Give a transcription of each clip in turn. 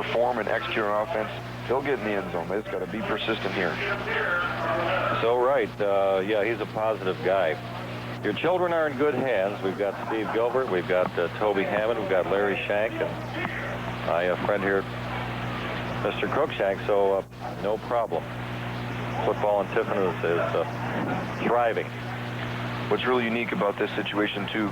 perform and execute on offense, he'll get in the end zone. They just got to be persistent here. So right, yeah, he's a positive guy. Your children are in good hands. We've got Steve Gilbert, we've got Toby Hammond, we've got Larry Shank, and my friend here, Mr. Cruikshank, so no problem. Football in Tiffin is thriving. What's really unique about this situation too,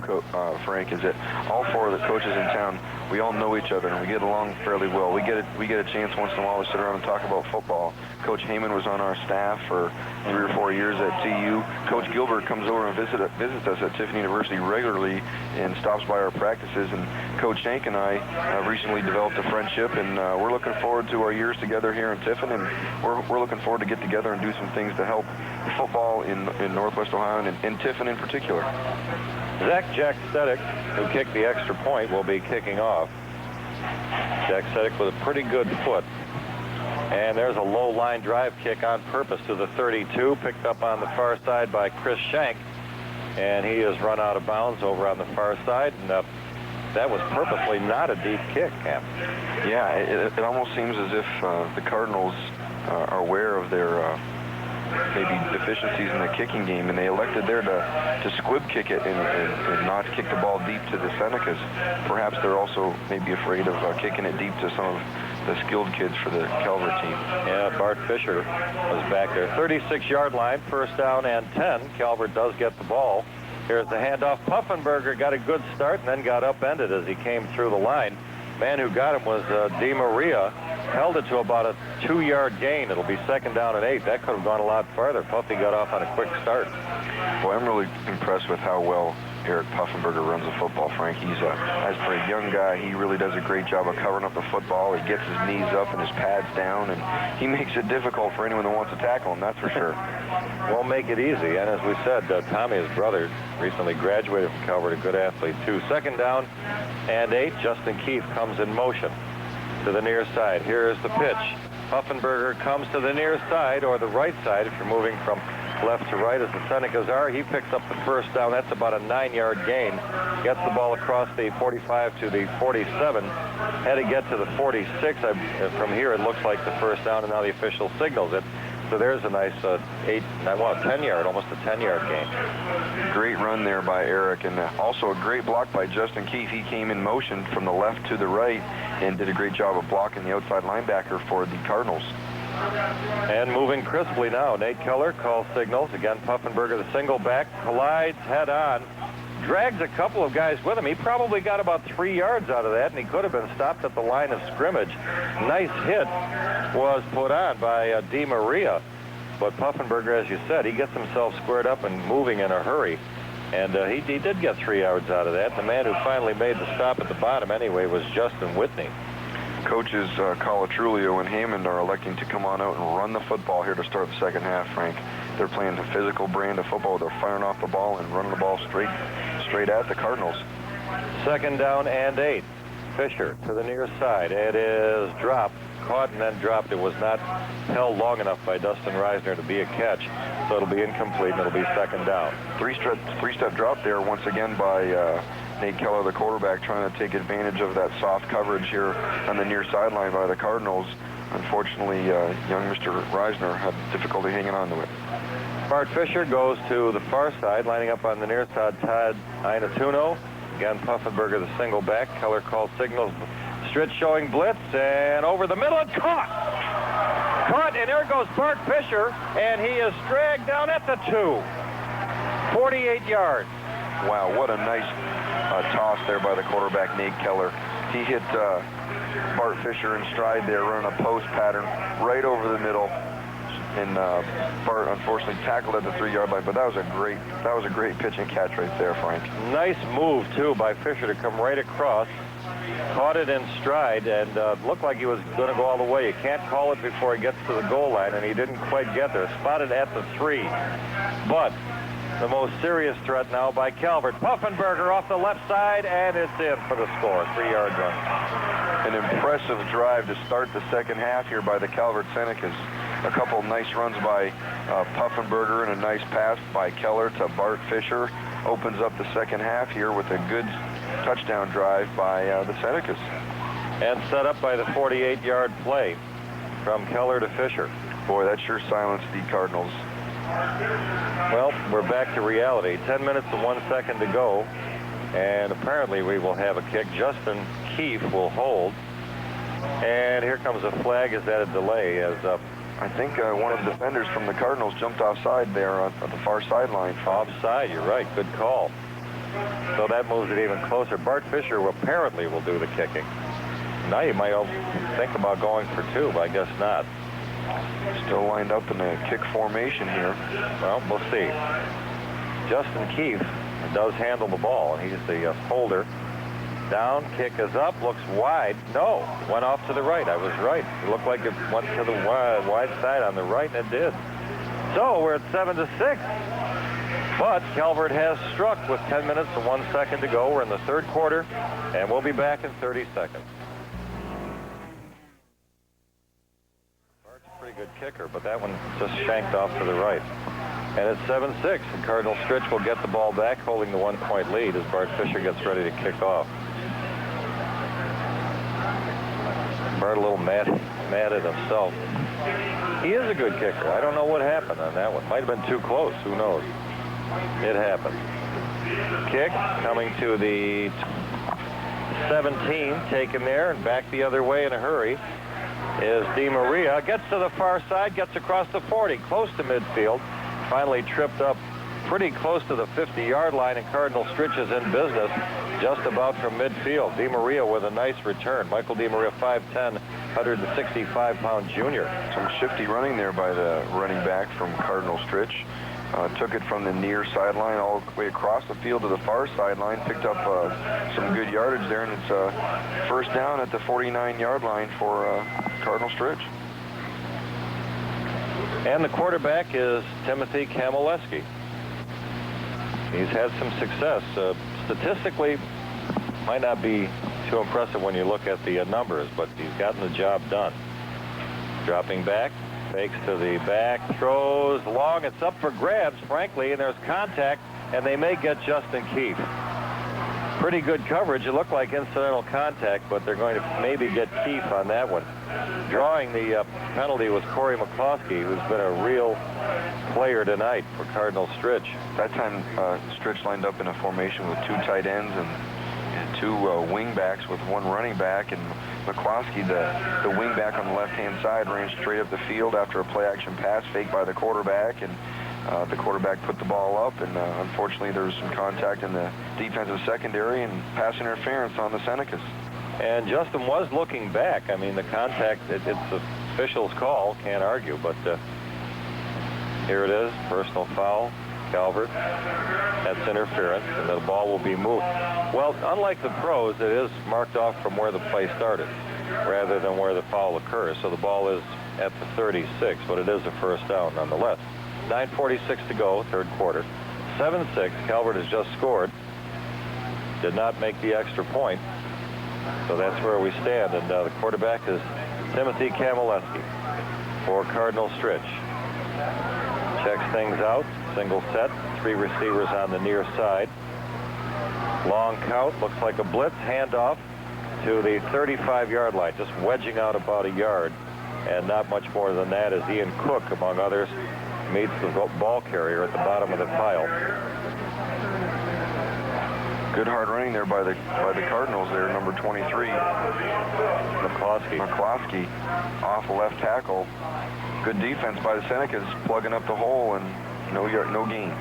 Frank, is that all four of the coaches in town, we all know each other and we get along fairly well. We get a chance once in a while to sit around and talk about football. Coach Heyman was on our staff for 3 or 4 years at TU. Coach Gilbert comes over and visits us at Tiffin University regularly and stops by our practices. And Coach Shank and I have recently developed a friendship, and we're looking forward to our years together here in Tiffin, and we're looking forward to get together and do some things to help football in Northwest Ohio and in Tiffin in particular. Jack Sedek, who kicked the extra point, will be kicking off. Jack Sedek with a pretty good foot. And there's a low line drive kick on purpose to the 32, picked up on the far side by Chris Shank. And he has run out of bounds over on the far side. And that was purposely not a deep kick, Cam. Yeah, it almost seems as if the Cardinals are aware of their maybe deficiencies in the kicking game, and they elected there to squib kick it and not kick the ball deep to the Senecas. Perhaps they're also maybe afraid of kicking it deep to some of the skilled kids for the Calvert team. Yeah, Bart Fisher was back there. 36-yard line, first down and 10. Calvert does get the ball. Here's the handoff. Puffenberger got a good start and then got upended as he came through the line. Man who got him was Di Maria. Held it to about a 2-yard gain. It'll be second down and 8. That could have gone a lot farther. Puffy got off on a quick start. Well, I'm really impressed with how well Eric Puffenberger runs the football, Frank. He's as for a young guy, he really does a great job of covering up the football. He gets his knees up and his pads down, and he makes it difficult for anyone that wants to tackle him, that's for sure. Won't make it easy. And as we said, Tommy, his brother, recently graduated from Calvert, a good athlete too. Second down and 8. Justin Keefe comes in motion to the near side. Here's the pitch. Puffenberger comes to the near side, or the right side if you're moving from left to right as the Senecas are. He picks up the first down. That's about a 9-yard gain. Gets the ball across the 45 to the 47. Had to get to the 46. From here it looks like the first down, and now the official signals it. So there's a nice 10-yard, almost a 10-yard gain. Great run there by Eric, and also a great block by Justin Keefe. He came in motion from the left to the right and did a great job of blocking the outside linebacker for the Cardinals. And moving crisply now, Nate Keller calls signals. Again, Puffenberger, the single back, collides head on, drags a couple of guys with him. He probably got about 3 yards out of that, and he could have been stopped at the line of scrimmage. Nice hit was put on by Di Maria, but Puffenberger, as you said, he gets himself squared up and moving in a hurry, and he did get 3 yards out of that. The man who finally made the stop at the bottom anyway was Justin Whitney. Coaches Colatrulio and Hammond are electing to come on out and run the football here to start the second half, Frank. They're playing a physical brand of football. They're firing off the ball and running the ball straight at the Cardinals. Second down and 8. Fisher to the near side. It is dropped, caught and then dropped. It was not held long enough by Dustin Reisner to be a catch, so it'll be incomplete and it'll be second down. Three-step drop there once again by Nate Keller, the quarterback, trying to take advantage of that soft coverage here on the near sideline by the Cardinals. Unfortunately, young Mr. Reisner had difficulty hanging on to it. Bart Fisher goes to the far side, lining up on the near side, Todd Inatuno. Again, Puffenberger, the single back. Keller calls signals. Stritch showing blitz, and over the middle, and caught! Caught, and there goes Bart Fisher, and he is dragged down at the 2. 48 yards. Wow, what a nice toss there by the quarterback, Nate Keller. He hit Bart Fisher in stride there, running a post pattern right over the middle. And Bart unfortunately tackled at the 3-yard line, but that was a great pitch and catch right there, Frank. Nice move too by Fisher to come right across, caught it in stride, and looked like he was going to go all the way. You can't call it before he gets to the goal line, and he didn't quite get there. Spotted at the 3, but the most serious threat now by Calvert. Puffenberger off the left side, and it's in for the score. 3-yard run. An impressive drive to start the second half here by the Calvert Senecas. A couple nice runs by Puffenberger and a nice pass by Keller to Bart Fisher. Opens up the second half here with a good touchdown drive by the Senecas. And set up by the 48-yard play from Keller to Fisher. Boy, that sure silenced the Cardinals. Well, we're back to reality. 10 minutes and 1 second to go. And apparently we will have a kick. Justin Keefe will hold. And here comes a flag. Is that a delay? As I think one of the defenders from the Cardinals jumped offside there on the far sideline. Offside, you're right. Good call. So that moves it even closer. Bart Fisher apparently will do the kicking. Now you might think about going for two, but I guess not. Still lined up in the kick formation here. Well, we'll see. Justin Keefe does handle the ball, and he's the holder. Down, kick is up, looks wide. No, went off to the right. I was right. It looked like it went to the wide side on the right, and it did. So we're at 7-6. But Calvert has struck with 10 minutes and 1 second to go. We're in the third quarter, and we'll be back in 30 seconds. Bart's a pretty good kicker, but that one just shanked off to the right. And it's 7-6, and Cardinal Stritch will get the ball back, holding the 1-point lead as Bart Fisher gets ready to kick off. Bart a little mad at himself. He is a good kicker. I don't know what happened on that one. Might have been too close. Who knows? It happened. Kick coming to the 17, taken there and back the other way in a hurry is DeMaria. Gets to the far side, gets across the 40, close to midfield. Finally tripped up pretty close to the 50-yard line, and Cardinal Stritch is in business just about from midfield. DeMaria with a nice return. Michael DeMaria, 5'10", 165-pound junior. Some shifty running there by the running back from Cardinal Stritch. Took it from the near sideline all the way across the field to the far sideline, picked up some good yardage there, and it's first down at the 49-yard line for Cardinal Stritch. And the quarterback is Timothy Kamaleski. He's had some success. Statistically, might not be too impressive when you look at the numbers, but he's gotten the job done. Dropping back, fakes to the back, throws long. It's up for grabs, frankly, and there's contact, and they may get Justin Keefe. Pretty good coverage. It looked like incidental contact, but they're going to maybe get Keefe on that one. Drawing the penalty was Corey McCloskey, who's been a real player tonight for Cardinal Stritch. That time, Stritch lined up in a formation with two tight ends and two wing backs with one running back, and McCloskey, the wing back on the left-hand side, ran straight up the field after a play-action pass faked by the quarterback, and the quarterback put the ball up, and unfortunately there was some contact in the defensive secondary and pass interference on the Senecas. And Justin was looking back. I mean, the contact, it's the official's call, can't argue, but here it is, personal foul, Calvert. That's interference, and the ball will be moved. Well, unlike the pros, it is marked off from where the play started rather than where the foul occurs. So the ball is at the 36, but it is a first down nonetheless. 9:46 to go, third quarter. 7-6, Calvert has just scored. Did not make the extra point. So that's where we stand, and the quarterback is Timothy Kamaleski for Cardinal Stritch. Checks things out, single set, three receivers on the near side. Long count, looks like a blitz, handoff to the 35-yard line, just wedging out about a yard, and not much more than that as Ian Cook, among others, meets the ball carrier at the bottom of the pile. Good hard running there by the Cardinals there, number 23. McCloskey off the left tackle. Good defense by the Senecas, plugging up the hole, and no gain.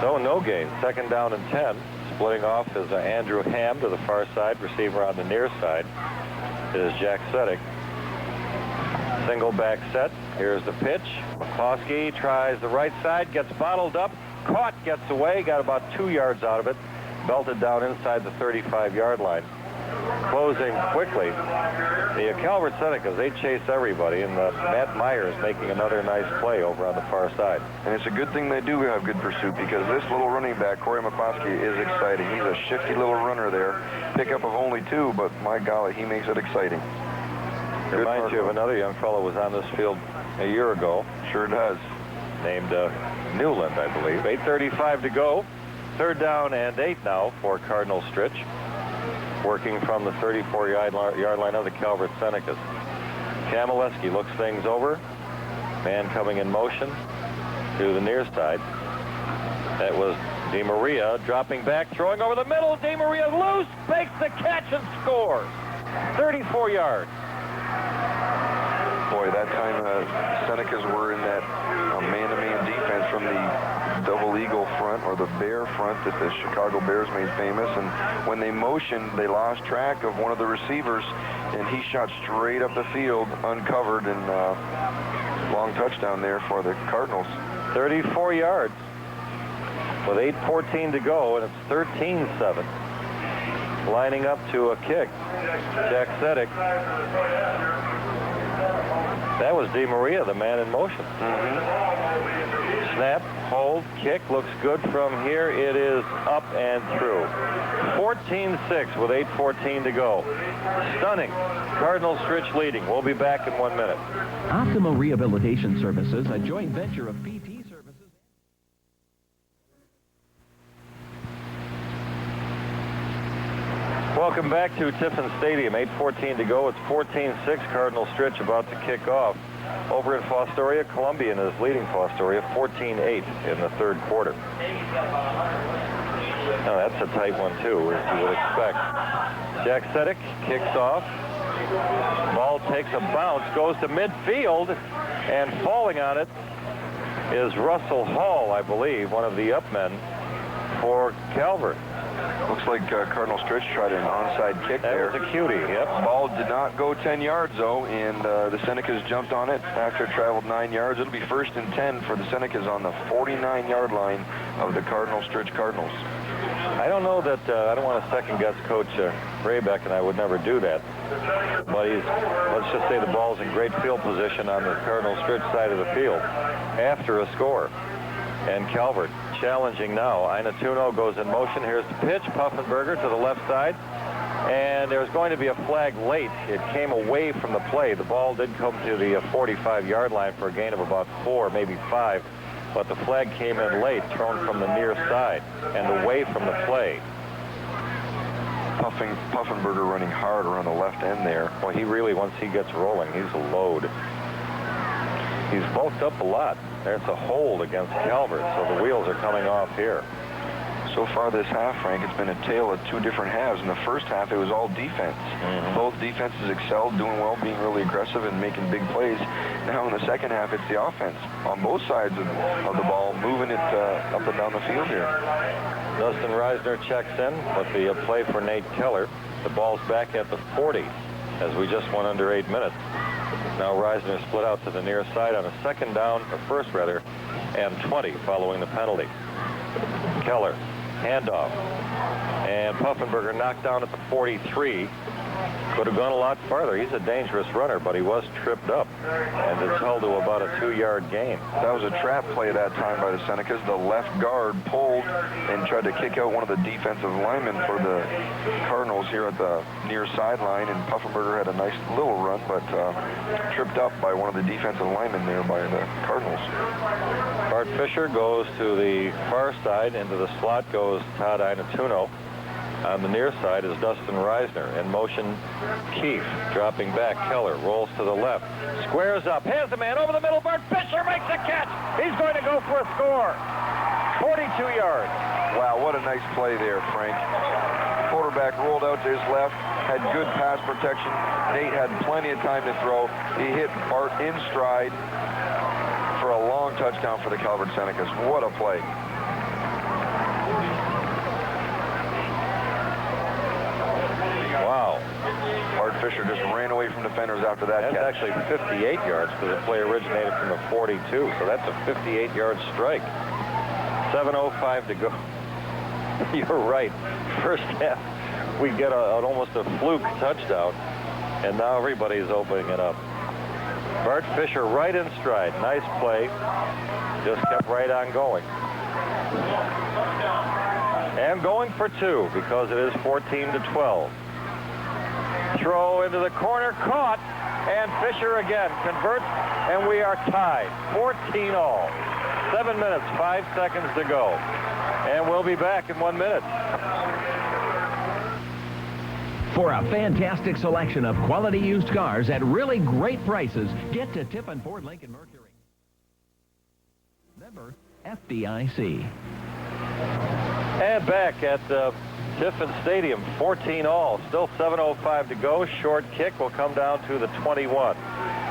So no gain. Second down and 10. Splitting off is Andrew Ham to the far side. Receiver on the near side is Jack Sedek. Single back set. Here's the pitch. McCloskey tries the right side, gets bottled up, caught, gets away, got about 2 yards out of it. Belted down inside the 35-yard line. Closing quickly. The Calvert Senecas, they chase everybody, and Matt Myers making another nice play over on the far side. And it's a good thing they do have good pursuit, because this little running back, Corey McCloskey, is exciting. He's a shifty little runner there. Pickup of only 2, but my golly, he makes it exciting. Reminds you of another young fellow who was on this field a year ago. Sure does. Named Newland, I believe. 8:35 to go. Third down and 8 now for Cardinal Stritch. working from the 34-yard line of the Calvert Senecas. Kamaleski looks things over. Man coming in motion to the near side. That was DeMaria dropping back, throwing over the middle. DeMaria loose, makes the catch and scores. 34 yards. Boy, that time Senecas were in that man-to-man defense from the double eagle front, or the bear front that the Chicago Bears made famous. And when they motioned, they lost track of one of the receivers, and he shot straight up the field, uncovered, and long touchdown there for the Cardinals. 34 yards with 8:14 to go, and it's 13-7. Lining up to a kick. Jack Sedek. That was DeMaria, the man in motion. Snap, hold, kick, looks good from here. It is up and through. 14-6 with 8:14 to go. Stunning. Cardinal Stritch leading. We'll be back in 1 minute. Optimal Rehabilitation Services, a joint venture of PT Services. Welcome back to Tiffin Stadium. 8:14 to go. It's 14-6. Cardinal Stritch about to kick off. Over in Fostoria, Columbian is leading Fostoria 14-8 in the third quarter. Now that's a tight one too, as you would expect. Jack Sedek kicks off. Ball takes a bounce, goes to midfield, and falling on it is Russell Hall, I believe, one of the up men for Calvert. Looks like Cardinal Stritch tried an onside kick there. That was a cutie, yep. Ball did not go 10 yards, though, and the Senecas jumped on it after it traveled 9 yards. It'll be 1st and 10 for the Senecas on the 49-yard line of the Cardinal Stritch Cardinals. I don't know that, I don't want to second-guess Coach Raybeck, and I would never do that. But let's just say the ball's in great field position on the Cardinal Stritch side of the field after a score. And Calvert challenging now. Inatuno goes in motion. Here's the pitch. Puffenberger to the left side. And there's going to be a flag late. It came away from the play. The ball did come to the 45-yard line for a gain of about 4, maybe 5. But the flag came in late, thrown from the near side and away from the play. Puffenberger running hard around the left end there. Well, he really, once he gets rolling, he's a load. He's bulked up a lot. There's a hold against Calvert, so the wheels are coming off here. So far this half, Frank, it's been a tale of two different halves. In the first half, it was all defense. Both defenses excelled, doing well, being really aggressive, and making big plays. Now in the second half, it's the offense on both sides of the ball, moving it up and down the field here. Dustin Reisner checks in with the play for Nate Keller. The ball's back at the 40 as we just went under 8 minutes. Now Reisner split out to the near side on a second down, or first rather, and 20 following the penalty. Keller, handoff, and Puffenberger knocked down at the 43. Could have gone a lot farther. He's a dangerous runner, but he was tripped up, and it's held to about a 2-yard gain. That was a trap play at that time by the Senecas. The left guard pulled and tried to kick out one of the defensive linemen for the Cardinals here at the near sideline, and Puffenberger had a nice little run, but tripped up by one of the defensive linemen there by the Cardinals. Bart Fisher goes to the far side. Into the slot goes Todd Inatuno. On the near side is Dustin Reisner. In motion, Keefe dropping back. Keller rolls to the left. Squares up. Has the man over the middle. Bart Fisher makes a catch. He's going to go for a score. 42 yards. Wow, what a nice play there, Frank. Quarterback rolled out to his left, had good pass protection. Nate had plenty of time to throw. He hit Bart in stride for a long touchdown for the Calvert Senecas. What a play. Wow. Bart Fisher just ran away from defenders after that catch. That's actually 58 yards because the play originated from the 42, so that's a 58-yard strike. 7:05 to go. You're right. First half, we get almost a fluke touchdown, and now everybody's opening it up. Bart Fisher right in stride. Nice play. Just kept right on going. And going for 2 because it is 14-12. Throw into the corner, caught, and Fisher again converts, and we are tied. 14-all. 7 minutes, 5 seconds to go. And we'll be back in 1 minute. For a fantastic selection of quality used cars at really great prices, get to Tiffin Ford Lincoln Mercury. Member FDIC. And back at Tiffin Stadium, 14-all. Still 7:05 to go. Short kick will come down to the 21.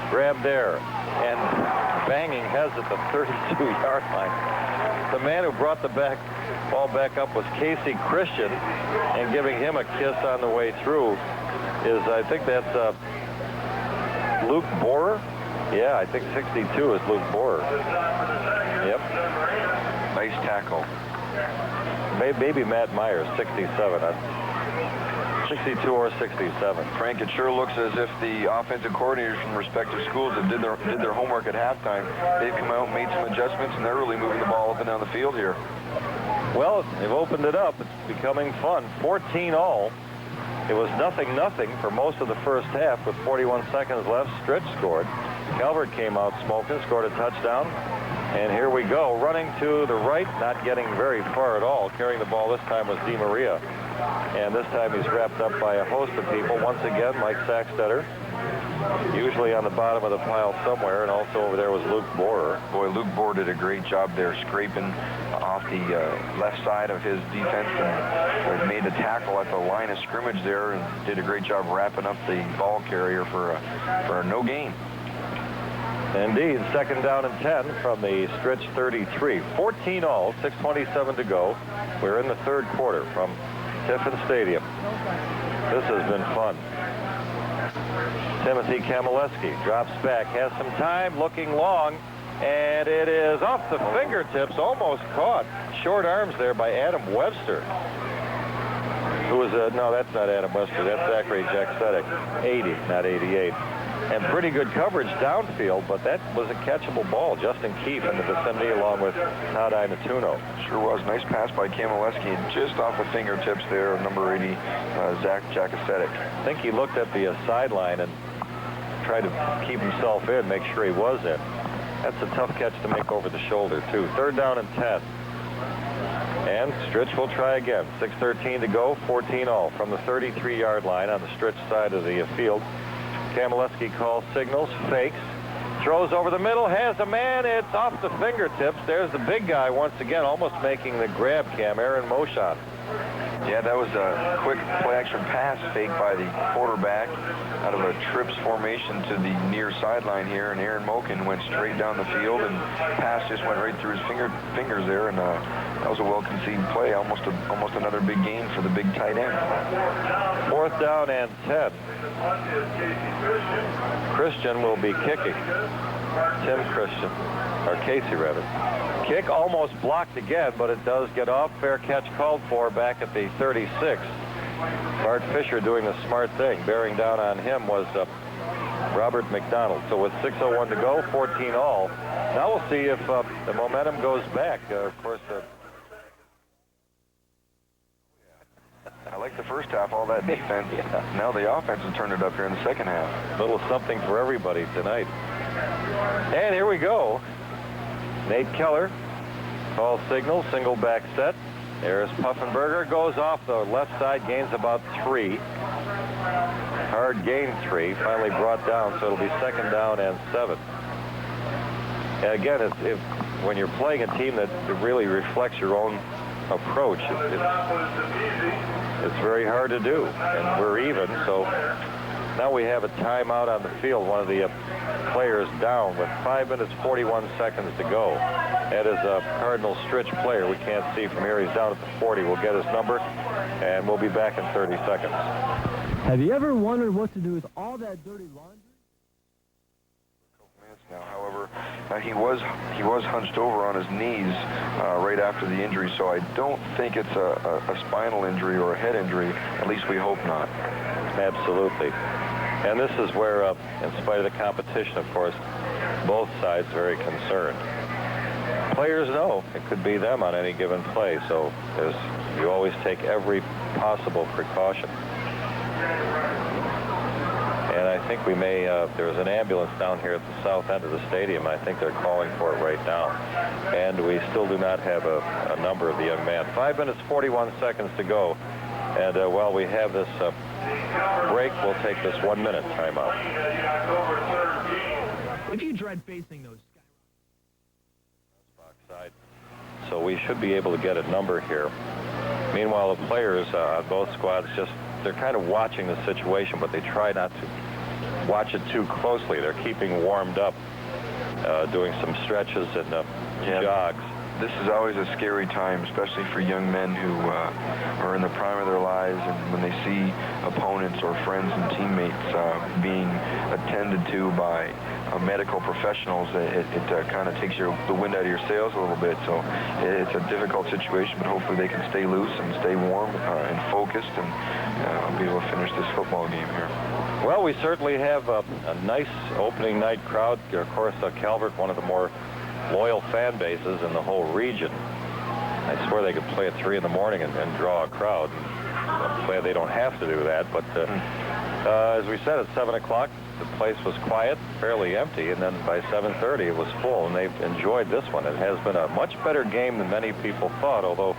Grab there. And banging has it the 32-yard line. The man who brought the ball back up was Casey Christian, and giving him a kiss on the way through is, I think that's Luke Borer. Yeah, I think 62 is Luke Borer. Yep. Nice tackle. Maybe Matt Myers, 67. 62 or 67. Frank, it sure looks as if the offensive coordinators from respective schools that did their homework at halftime. They've come out and made some adjustments, and they're really moving the ball up and down the field here. Well, they've opened it up. It's becoming fun. 14-all. It was 0-0 for most of the first half with 41 seconds left. Stritch scored. Calvert came out smoking, scored a touchdown. And here we go, running to the right, not getting very far at all. Carrying the ball this time was DeMaria. And this time he's wrapped up by a host of people. Once again, Mike Saxtetter, usually on the bottom of the pile somewhere, and also over there was Luke Borer. Boy, Luke Borer did a great job there, scraping off the left side of his defense and made the tackle at the line of scrimmage there, and did a great job wrapping up the ball carrier for a no gain. Indeed, 2nd down and 10 from the Stritch 33. 14-all, 6:27 to go. We're in the third quarter from Tiffin Stadium. This has been fun. Timothy Kamaleski drops back, has some time, looking long, and it is off the fingertips, almost caught. Short arms there by Adam Webster. Who was no, that's not Adam Webster, that's Zachary Jacksetic. 80, not 88. And pretty good coverage downfield, but that was a catchable ball. Justin Keefe in the vicinity along with Todd Inatuno. Sure was. Nice pass by Kamaleski, just off the fingertips there, number 80, Zach Jacksetic. I think he looked at the sideline and tried to keep himself in, make sure he was in. That's a tough catch to make over the shoulder, too. 3rd down and 10. And Stritch will try again. 6:13 to go, 14-all from the 33-yard line on the Stritch side of the field. Kamaleski calls signals, fakes, throws over the middle, has a man, it's off the fingertips. There's the big guy once again, almost making the grab, Cam, Aaron Moshon. Yeah, that was a quick play-action pass fake by the quarterback out of a trips formation to the near sideline here, and Aaron Mokin went straight down the field, and pass just went right through his fingers there, and that was a well-conceived play, almost another big gain for the big tight end. 4th down and 10. Christian will be kicking. Tim Christian, or Casey rather. Kick almost blocked again, but it does get off. Fair catch called for back at the 36. Bart Fisher doing the smart thing. Bearing down on him was Robert McDonald. So with 6:01 to go, 14-all. Now we'll see if the momentum goes back. Of course, I like the first half, all that defense. Yeah. Now the offense has turned it up here in the second half. A little something for everybody tonight. And here we go. Nate Keller calls signal, single back set. There's Puffenberger, goes off the left side, gains about 3. Hard gain 3, finally brought down, so it'll be 2nd down and 7. And again, if when you're playing a team that really reflects your own approach, it's very hard to do, and we're even. So now we have a timeout on the field. One of the players down with 5 minutes 41 seconds to go. That is a Cardinal Stritch player. We can't see from here. He's down at the 40. We'll get his number, and we'll be back in 30 seconds. Have you ever wondered what to do with all that dirty laundry? Now, however, he was hunched over on his knees right after the injury, so I don't think it's a spinal injury or a head injury. At least we hope not. Absolutely. And this is where, in spite of the competition, of course, both sides very concerned. Players know it could be them on any given play, so you always take every possible precaution. And I think we may, there's an ambulance down here at the south end of the stadium. I think they're calling for it right now. And we still do not have a number of the young man. 5 minutes, 41 seconds to go. And while we have this break, we'll take this 1-minute timeout. If you dread facing those Side. So we should be able to get a number here. Meanwhile, the players on both squads they're kind of watching the situation, but they try not to watch it too closely. They're keeping warmed up, doing some stretches and jogs. This is always a scary time, especially for young men who are in the prime of their lives, and when they see opponents or friends and teammates being attended to by medical professionals, it kind of takes the wind out of your sails a little bit. So it's a difficult situation, but hopefully they can stay loose and stay warm and focused, and be able to finish this football game here. Well, we certainly have a nice opening night crowd. Of course, Calvert, one of the more loyal fan bases in the whole region. I swear they could play at 3 in the morning and draw a crowd. I'm glad they don't have to do that, but as we said, at 7 o'clock, the place was quiet, fairly empty, and then by 7:30 it was full, and they've enjoyed this one. It has been a much better game than many people thought, although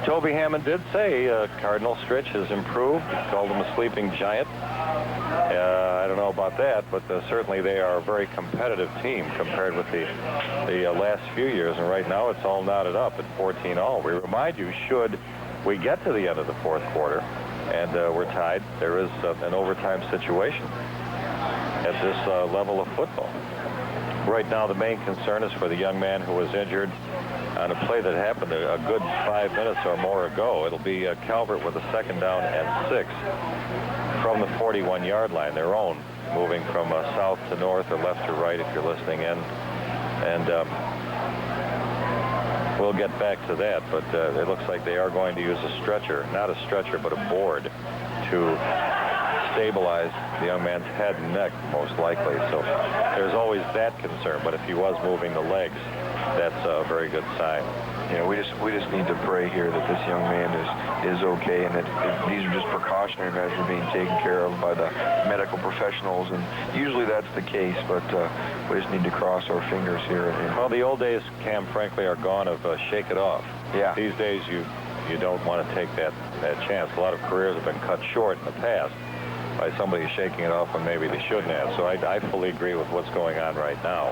Toby Hammond did say Cardinal Stritch has improved. He called him a sleeping giant. I don't know about that, but certainly they are a very competitive team compared with the last few years, and right now it's all knotted up at 14-all. We remind you, should we get to the end of the fourth quarter and we're tied, there is an overtime situation at this level of football. Right now, the main concern is for the young man who was injured on a play that happened a good 5 minutes or more ago. It'll be Calvert with a 2nd down and 6 from the 41-yard line, their own, moving from south to north or left to right if you're listening in. And we'll get back to that, but it looks like they are going to use a stretcher, not a stretcher, but a board to stabilize the young man's head and neck, most likely. So there's always that concern, but if he was moving the legs, that's a very good sign. You know, we just need to pray here that this young man is okay, and that these are just precautionary measures being taken care of by the medical professionals, and usually that's the case, but we just need to cross our fingers here. Well, the old days, Cam, frankly, are gone of shake it off. Yeah. These days, you don't want to take that chance. A lot of careers have been cut short in the past by somebody shaking it off when maybe they shouldn't have. So I fully agree with what's going on right now.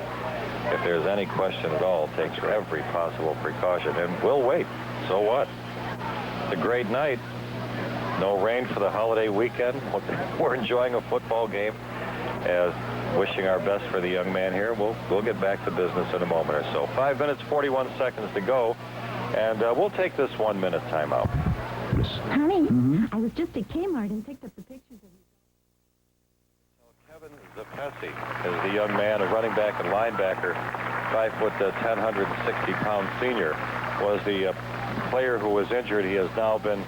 If there's any question at all, take every possible precaution, and we'll wait. So what? It's a great night. No rain for the holiday weekend. We're enjoying a football game. Wishing our best for the young man here. We'll get back to business in a moment or so. 5 minutes, 41 seconds to go, and we'll take this 1-minute timeout. Honey, I was just at Kmart and picked up the pictures of you. Kevin Zapesi is the young man, a running back and linebacker, 5'10", 160-pound senior, was the player who was injured. He has now been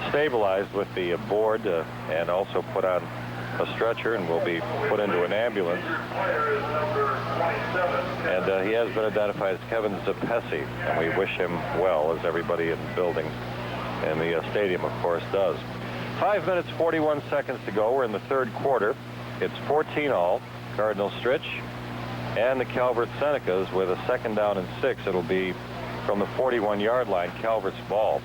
stabilized with the board and also put on a stretcher and will be put into an ambulance. And he has been identified as Kevin Zapesi, and we wish him well, as everybody in the building and the stadium, of course, does. 5 minutes, 41 seconds to go. We're in the third quarter. It's 14-all, Cardinal Stritch and the Calvert Senecas with a 2nd down and 6. It'll be from the 41-yard line, Calvert's ball,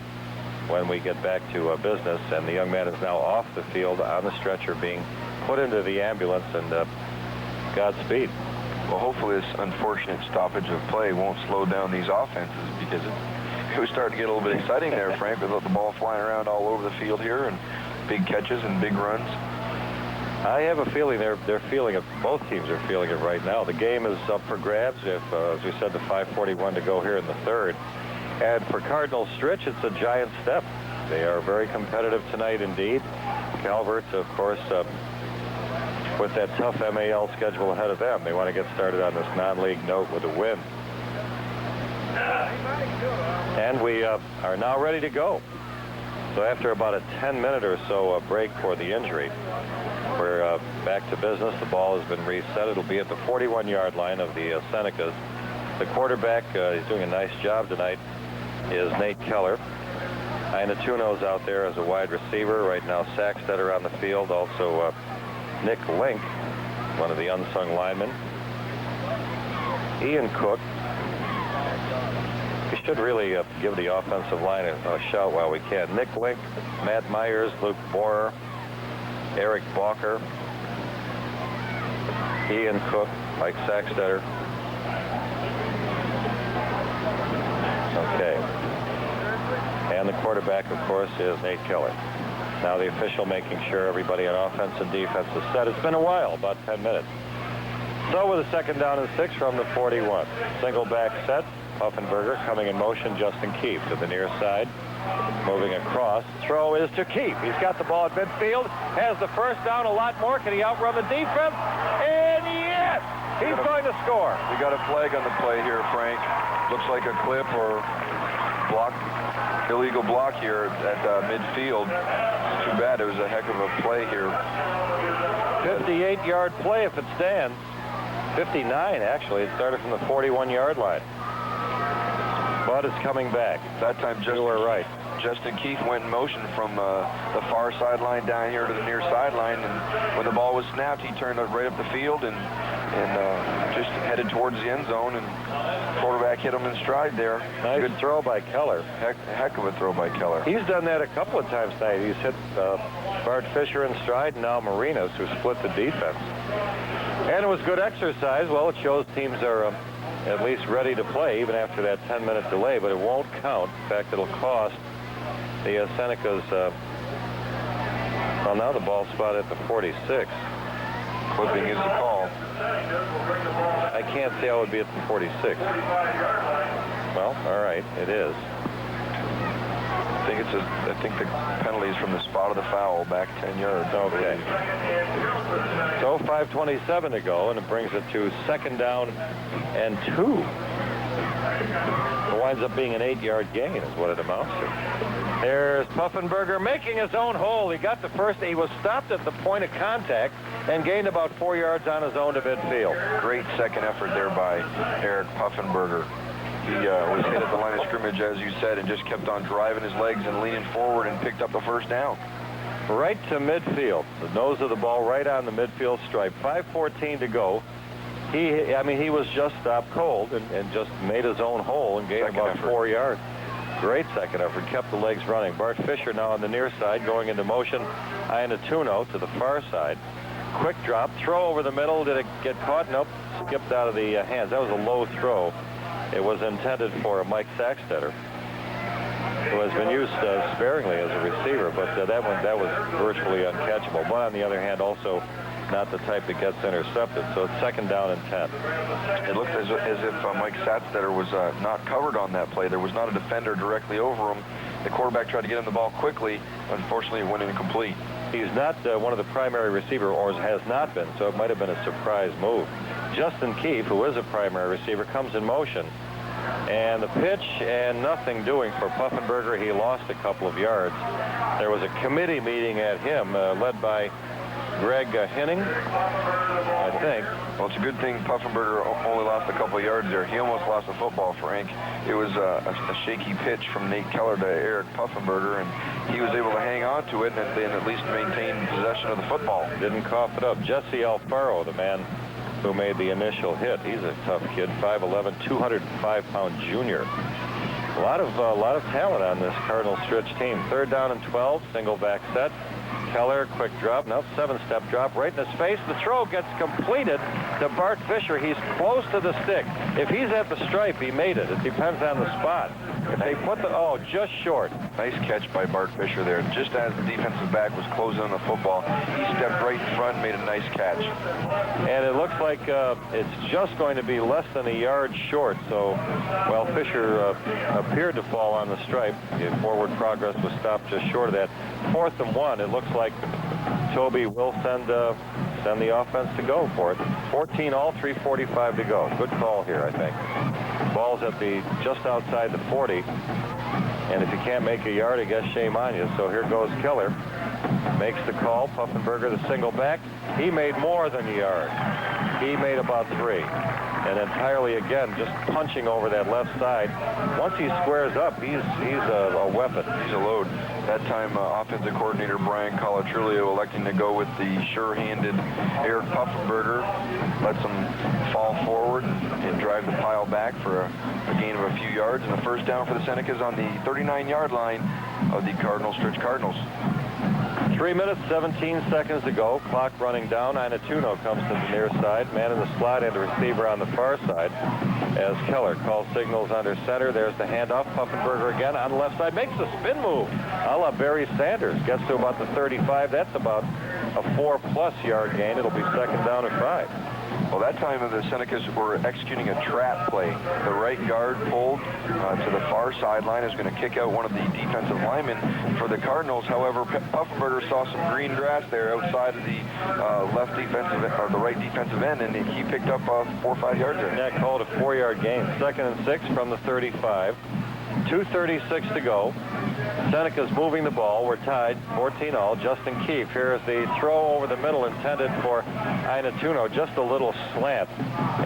when we get back to business. And the young man is now off the field on the stretcher, being put into the ambulance, and Godspeed. Well, hopefully this unfortunate stoppage of play won't slow down these offenses, because it was starting to get a little bit exciting there, Frank, with the ball flying around all over the field here, and big catches and big runs. I have a feeling they're feeling it. Both teams are feeling it right now. The game is up for grabs. If, as we said, the 5:41 to go here in the third. And for Cardinal Stritch, it's a giant step. They are very competitive tonight indeed. Calvert, of course, with that tough MAL schedule ahead of them, they want to get started on this non-league note with a win. And we are now ready to go. So after about a 10-minute or so break for the injury, we're back to business. The ball has been reset. It'll be at the 41-yard line of the Senecas. The quarterback, he's doing a nice job tonight, is Nate Keller. Inatuno's out there as a wide receiver. Right now, Sackstetter on the field. Also, Nick Link, one of the unsung linemen. Ian Cook. We should really give the offensive line a shout while we can. Nick Link, Matt Myers, Luke Borer, Eric Balker, Ian Cook, Mike Saxtetter. Okay. And the quarterback, of course, is Nate Keller. Now the official making sure everybody on offense and defense is set. It's been a while, about 10 minutes. So with a 2nd down and 6 from the 41. Single back set. Puffenberger coming in motion. Justin Keefe to the near side. Moving across. Throw is to Keefe. He's got the ball at midfield. Has the 1st down. A lot more. Can he outrun the defense? And yes! He's going to score. We got a flag on the play here, Frank. Looks like a clip or block, illegal block here at midfield. It's too bad. It was a heck of a play here. 58-yard play if it stands. 59, actually. It started from the 41-yard line. But it's coming back. That time, You were right. Justin Keefe went in motion from the far sideline down here to the near sideline, and when the ball was snapped, he turned right up the field and just headed towards the end zone, and quarterback hit him in stride there. Nice good throw by Keller. Heck of a throw by Keller. He's done that a couple of times tonight. He's hit Bart Fisher in stride, and now Marinos, who split the defense. And it was good exercise. Well, it shows teams are at least ready to play even after that 10-minute delay, but it won't count. In fact, it'll cost the Senecas, well, now the ball spot at the 46. Flipping is the call. I can't see how it would be at the 46. Well, all right, it is. I think the penalty is from the spot of the foul back 10 yards. Okay. So 5:27 to go, and it brings it to 2nd down and 2. It winds up being an 8-yard gain is what it amounts to. There's Puffenberger making his own hole. He got the first. He was stopped at the point of contact and gained about 4 yards on his own to midfield. Great second effort there by Eric Puffenberger. He was hit at the line of scrimmage, as you said, and just kept on driving his legs and leaning forward and picked up the 1st down. Right to midfield. The nose of the ball right on the midfield stripe. 5:14 to go. He was just stopped cold and just made his own hole and gained about 4 yards. Great second effort. Kept the legs running. Bart Fisher now on the near side going into motion. Iannatuno to the far side. Quick drop. Throw over the middle. Did it get caught? Nope. Skipped out of the hands. That was a low throw. It was intended for Mike Saxtetter, who has been used sparingly as a receiver, but that was virtually uncatchable. But on the other hand, also not the type that gets intercepted. So it's 2nd down and 10. It looked as if Mike Saxtetter was not covered on that play. There was not a defender directly over him. The quarterback tried to get him the ball quickly. Unfortunately, it went incomplete. He's not one of the primary receiver, or has not been, so it might have been a surprise move. Justin Keefe, who is a primary receiver, comes in motion. And the pitch, and nothing doing for Puffenberger. He lost a couple of yards. There was a committee meeting at him, led by Greg Henning, I think. Well, it's a good thing Puffenberger only lost a couple of yards there. He almost lost the football, Frank. It was a shaky pitch from Nate Keller to Eric Puffenberger, and he was able to hang on to it and at least maintain possession of the football. Didn't cough it up. Jesse Alfaro, the man who made the initial hit. He's a tough kid, 5'11", 205-pound junior. A lot of talent on this Cardinal Stritch team. 3rd down and 12, single back set. Keller, quick drop. Now 7-step drop right in his face. The throw gets completed to Bart Fisher. He's close to the stick. If he's at the stripe, he made it. It depends on the spot. If they put just short. Nice catch by Bart Fisher there. Just as the defensive back was closing on the football, he stepped right in front and made a nice catch. And it looks like it's just going to be less than a yard short. So, well, Fisher appeared to fall on the stripe. The forward progress was stopped just short of that. 4th and 1. It looks like Toby will send the offense to go for it. 14 all, 3:45 to go. Good call here, I think. Ball's at just outside the 40. And if you can't make a yard, I guess shame on you. So here goes Keller. Makes the call. Puffenberger, the single back. He made more than a yard. He made about 3. And entirely, again, just punching over that left side. Once he squares up, he's a weapon. He's a load. That time, offensive coordinator Brian Colatrulio electing to go with the sure-handed Eric Puffenberger. Lets him fall forward and drive the pile back for a gain of a few yards. And a 1st down for the Senecas on the 39-yard line of the Cardinal Stritch Cardinals. 3 minutes, 17 seconds to go. Clock running down. Iannituno comes to the near side. Man in the slot and the receiver on the far side as Keller calls signals under center. There's the handoff. Puffenberger again on the left side. Makes a spin move a la Barry Sanders. Gets to about the 35. That's about a 4+ yard gain. It'll be second down and 5. Well, that time the Senecas were executing a trap play. The right guard pulled to the far sideline, is going to kick out one of the defensive linemen for the Cardinals. However, Puffenberger saw some green grass there outside of the left defensive or the right defensive end, and he picked up 4 or 5 yards there. And that called a 4-yard gain. 2nd and 6 from the 35. 2:36 to go. Senecas moving the ball. We're tied 14-all. Justin Keefe. Here is the throw over the middle intended for Iannituno. Just a little slant,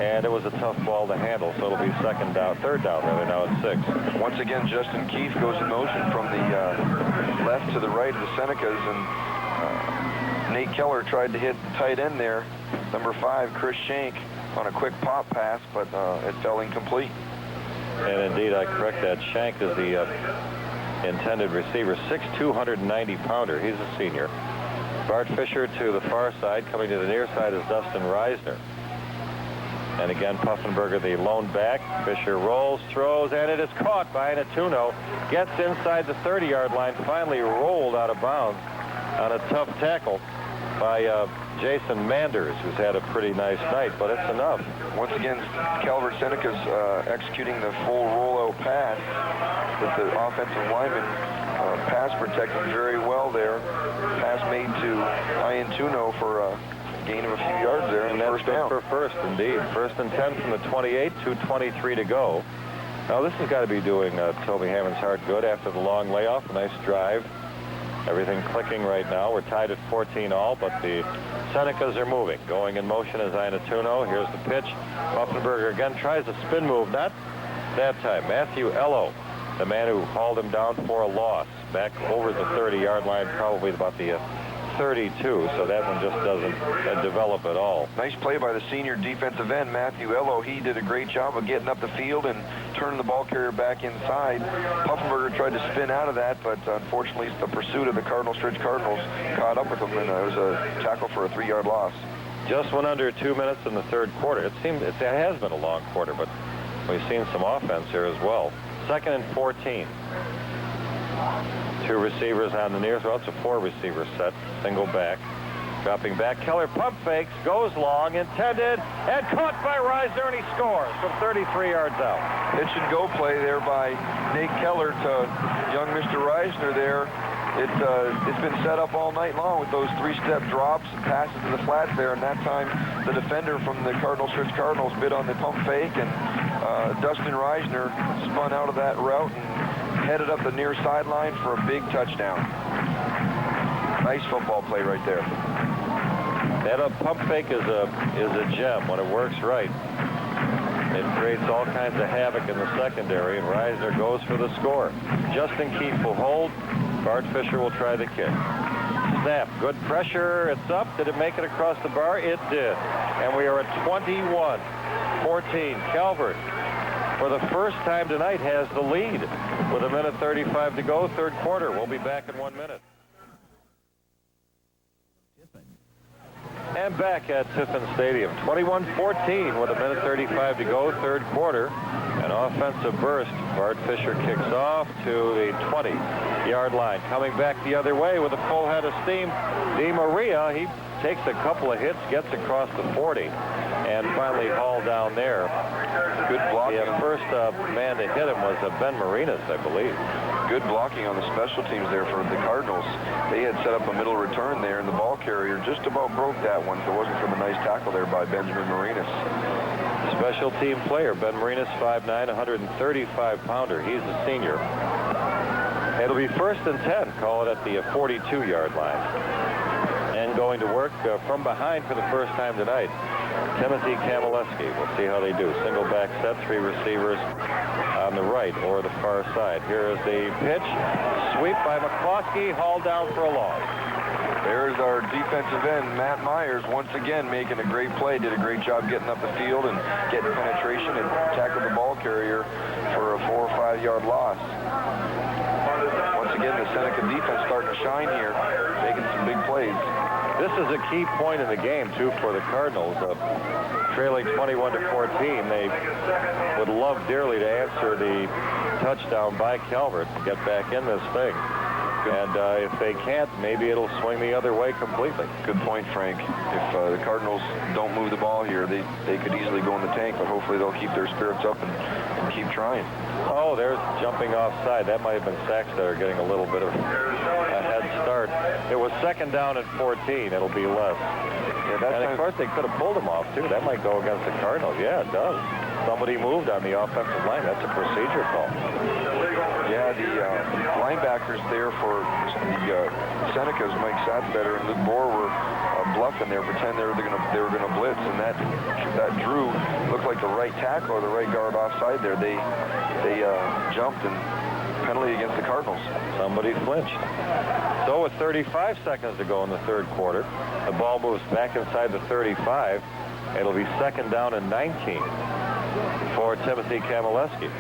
and it was a tough ball to handle, so it'll be third down rather, now at 6. Once again, Justin Keefe goes in motion from the left to the right of the Senecas, and Nate Keller tried to hit tight end there, number 5, Chris Shank, on a quick pop pass, but it fell incomplete. And indeed, I correct that. Shank is the intended receiver, 6'2", 190-pounder. He's a senior. Bart Fisher to the far side. Coming to the near side is Dustin Reisner. And again, Puffenberger, the lone back. Fisher rolls, throws, and it is caught by Iannituno. Gets inside the 30-yard line. Finally rolled out of bounds on a tough tackle by Jason Manders, who's had a pretty nice night, but it's enough. Once again, Calvert Senecas executing the full rollout pass with the offensive lineman pass protected very well there. Pass made to Iannituno for a gain of a few yards there, and that's first down. For first, indeed. 1st and 10 from the 28, 2:23 to go. Now this has got to be doing Toby Hammond's heart good after the long layoff. A nice drive. Everything clicking right now. We're tied at 14-all, but the Senecas are moving. Going in motion is Iannituno. Here's the pitch. Puffenberger again tries a spin move. Not that time. Matthew Ello, the man who hauled him down for a loss, back over the 30-yard line, probably about the 32, so that one just doesn't develop at all. Nice play by the senior defensive end, Matthew Ello. He did a great job of getting up the field and turning the ball carrier back inside. Puffenberger tried to spin out of that, but unfortunately the pursuit of the Cardinal Stritch Cardinals caught up with him, and it was a tackle for a 3-yard loss. Just went under 2 minutes in the third quarter. It has been a long quarter, but we've seen some offense here as well. 2nd and 14. 2 receivers on the near, well, it's a 4-receiver set, single back. Dropping back, Keller pump fakes, goes long, intended, and caught by Reisner, and he scores from 33 yards out. Pitch and go play there by Nate Keller to young Mr. Reisner there. It's been set up all night long with those 3-step drops and passes to the flats there, and that time the defender from the Cardinal Stritch Cardinals bid on the pump fake, and Dustin Reisner spun out of that route and headed up the near sideline for a big touchdown. Nice football play right there. That pump fake is a gem when it works right. It creates all kinds of havoc in the secondary, and Reisner goes for the score. Justin Keefe will hold. Bart Fisher will try the kick. Snap, good pressure, it's up. Did it make it across the bar? It did. And we are at 21-14. Calvert, for the first time tonight, has the lead with 1:35 to go, third quarter. We'll be back in 1 minute. And back at Tiffin Stadium, 21-14 with 1:35 to go, third quarter. An offensive burst. Bart Fisher kicks off to the 20-yard line. Coming back the other way with a full head of steam, DeMaria. He takes a couple of hits, gets across the 40, and finally hauled down there. Good blocking. The first man to hit him was Ben Marinas, I believe. Good blocking on the special teams there for the Cardinals. They had set up a middle return there, and the ball carrier just about broke that one. If it wasn't for the nice tackle there by Benjamin Marinas. Special team player, Ben Marinas, 5'9", 135-pounder. He's a senior. It'll be 1st and 10. Call it at the 42-yard line. And going to work from behind for the first time tonight, Timothy Kamaleski. We'll see how they do. Single back set, 3 receivers on the right or the far side. Here is the pitch. Sweep by McCloskey, hauled down for a loss. There's our defensive end, Matt Myers, once again making a great play. Did a great job getting up the field and getting penetration and tackled the ball carrier for a 4 or 5 yard loss. Once again, the Seneca defense starting to shine here, making some big plays. This is a key point in the game, too, for the Cardinals. Trailing 21-14, they would love dearly to answer the touchdown by Calvert and get back in this thing. And if they can't, maybe it'll swing the other way completely. Good point, Frank. If the Cardinals don't move the ball here, they could easily go in the tank, but hopefully they'll keep their spirits up and keep trying. Oh, there's jumping offside. That might have been Sackstetter getting a little bit of a head start. It was second down and 14. It'll be less. Yeah, and, of course, they could have pulled him off, too. That might go against the Cardinals. Yeah, it does. Somebody moved on the offensive line. That's a procedure call. Yeah, the linebackers there for the Senecas, Mike Sackstetter and Luke Bohr, were bluffing there, pretending they were gonna blitz, and that drew looked like the right tackle or the right guard offside there. They jumped, and penalty against the Cardinals. Somebody flinched. So with 35 seconds to go in the third quarter, the ball moves back inside the 35. It'll be second down and 19 for Timothy Kamaleski.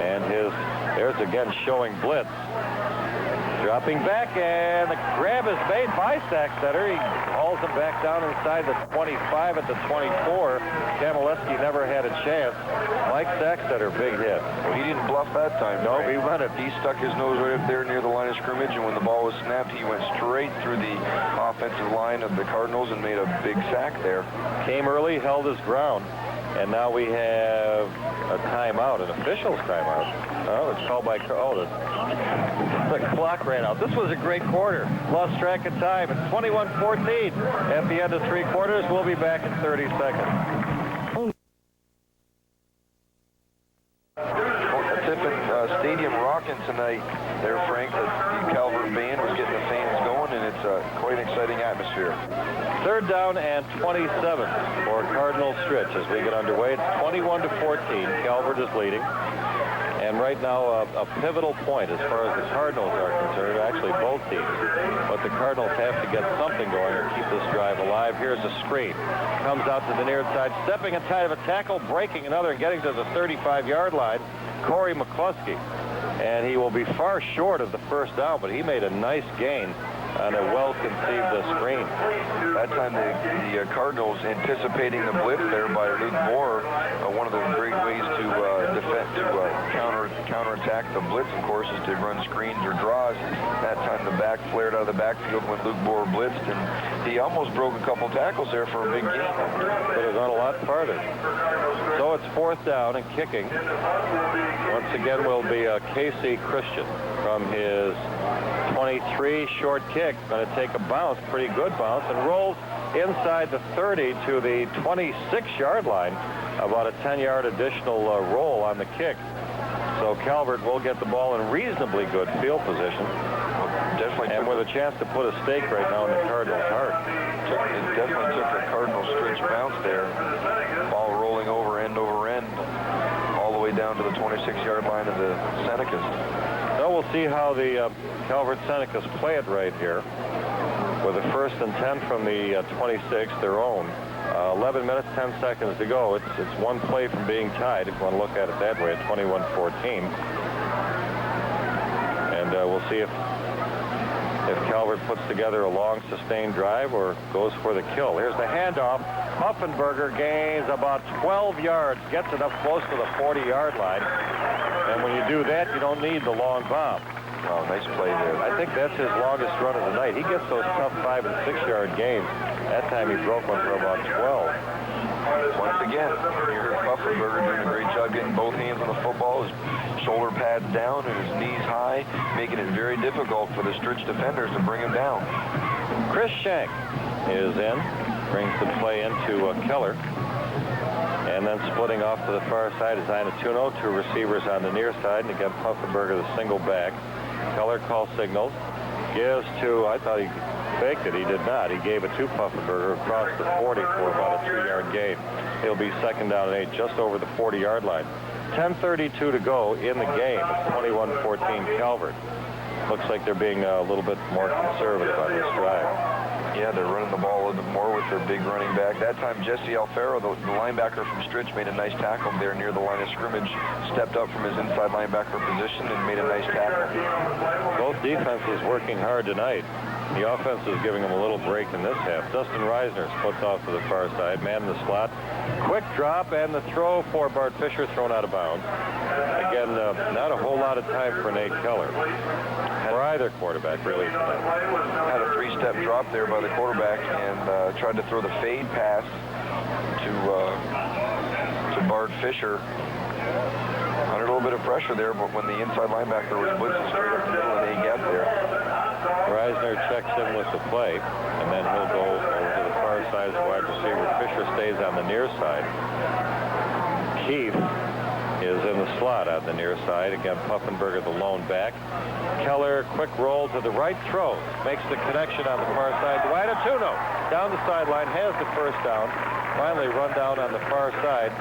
And there's again showing blitz. Dropping back, and the grab is made by Sackstetter. He hauls him back down inside the 25 at the 24. Kamaleski never had a chance. Mike Sackstetter, big hit. Well, he didn't bluff that time. No, he went it. He stuck his nose right up there near the line of scrimmage, and when the ball was snapped, he went straight through the offensive line of the Cardinals and made a big sack there. Came early, held his ground, and now we have a timeout, an official's timeout. Oh, it's called by... the clock ran out. This was a great quarter. Lost track of time. It's 21-14 at the end of three quarters. We'll be back in 30 seconds. Tiffin Stadium rocking tonight there, Frank. The Calvert band was getting the fans going, and it's quite an exciting atmosphere. Third down and 27 for Cardinal Stritch as we get underway. It's 21-14. Calvert is leading. And right now, a pivotal point as far as the Cardinals are concerned, actually both teams. But the Cardinals have to get something going to keep this drive alive. Here's a screen. Comes out to the near side, stepping inside of a tackle, breaking another, and getting to the 35-yard line, Corey McCluskey. And he will be far short of the first down, but he made a nice gain on a well-conceived screen. That time the Cardinals, anticipating the blitz there by Luke Bohr, one of the great ways to counterattack the blitz, of course, is to run screens or draws. That time the back flared out of the backfield when Luke Bohr blitzed, and he almost broke a couple tackles there for a big gain. But it gone a lot farther. So it's fourth down and kicking. Once again will be Casey Christian from his 23, short kick, going to take a bounce, pretty good bounce, and rolls inside the 30 to the 26-yard line, about a 10-yard additional roll on the kick. So Calvert will get the ball in reasonably good field position. Definitely, and with a chance to put a stake right now in the Cardinals' heart. It definitely took a Cardinal Stritch bounce there. Ball rolling over end, all the way down to the 26-yard line of the Senecas. So we'll see how the Calvert Senecas play it right here. With a first and 10 from the 26, their own. 11 minutes, 10 seconds to go. It's one play from being tied, if you want to look at it that way, at 21-14. And we'll see if Calvert puts together a long, sustained drive or goes for the kill. Here's the handoff. Puffenberger gains about 12 yards, gets it up close to the 40-yard line. And when you do that, you don't need the long bomb. Oh, nice play there. I think that's his longest run of the night. He gets those tough 5- and 6-yard gains. That time he broke one for about 12. Once again, you heard Puffenberger doing a great job getting both hands on the football, his shoulder pads down and his knees high, making it very difficult for the Stritch defenders to bring him down. Chris Shank is in, brings the play into Keller. And then splitting off to the far side is Inatuno, two receivers on the near side, and again Puffenberger the single back. Keller calls signals, gives to, I thought he faked it, he did not. He gave it to Puffenberger across the 40 for about a 3-yard gain. He'll be second down and 8, just over the 40-yard line. 10:32 to go in the game. It's 21-14 Calvert. Looks like they're being a little bit more conservative on this drive. Yeah, they're running the ball a little bit more with their big running back. That time, Jesse Alfaro, the linebacker from Stritch, made a nice tackle there near the line of scrimmage, stepped up from his inside linebacker position and made a nice tackle. Both defenses working hard tonight. The offense is giving them a little break in this half. Dustin Reisner splits off to the far side, man in the slot. Quick drop and the throw for Bart Fisher, thrown out of bounds. Again, not a whole lot of time for Nate Keller, or either quarterback, really. Had a three-step drop there by the quarterback and tried to throw the fade pass to Bart Fisher. Under a little bit of pressure there, but when the inside linebacker was blitzing straight up the middle and he got there. Reisner checks in with the play, and then he'll go over to the far side as the wide receiver. Fisher stays on the near side. Keith is in the slot on the near side. Again, Puffenberger, the lone back. Keller, quick roll to the right, throws. Makes the connection on the far side. Dwight Atuno down the sideline, has the first down. Finally run down on the far side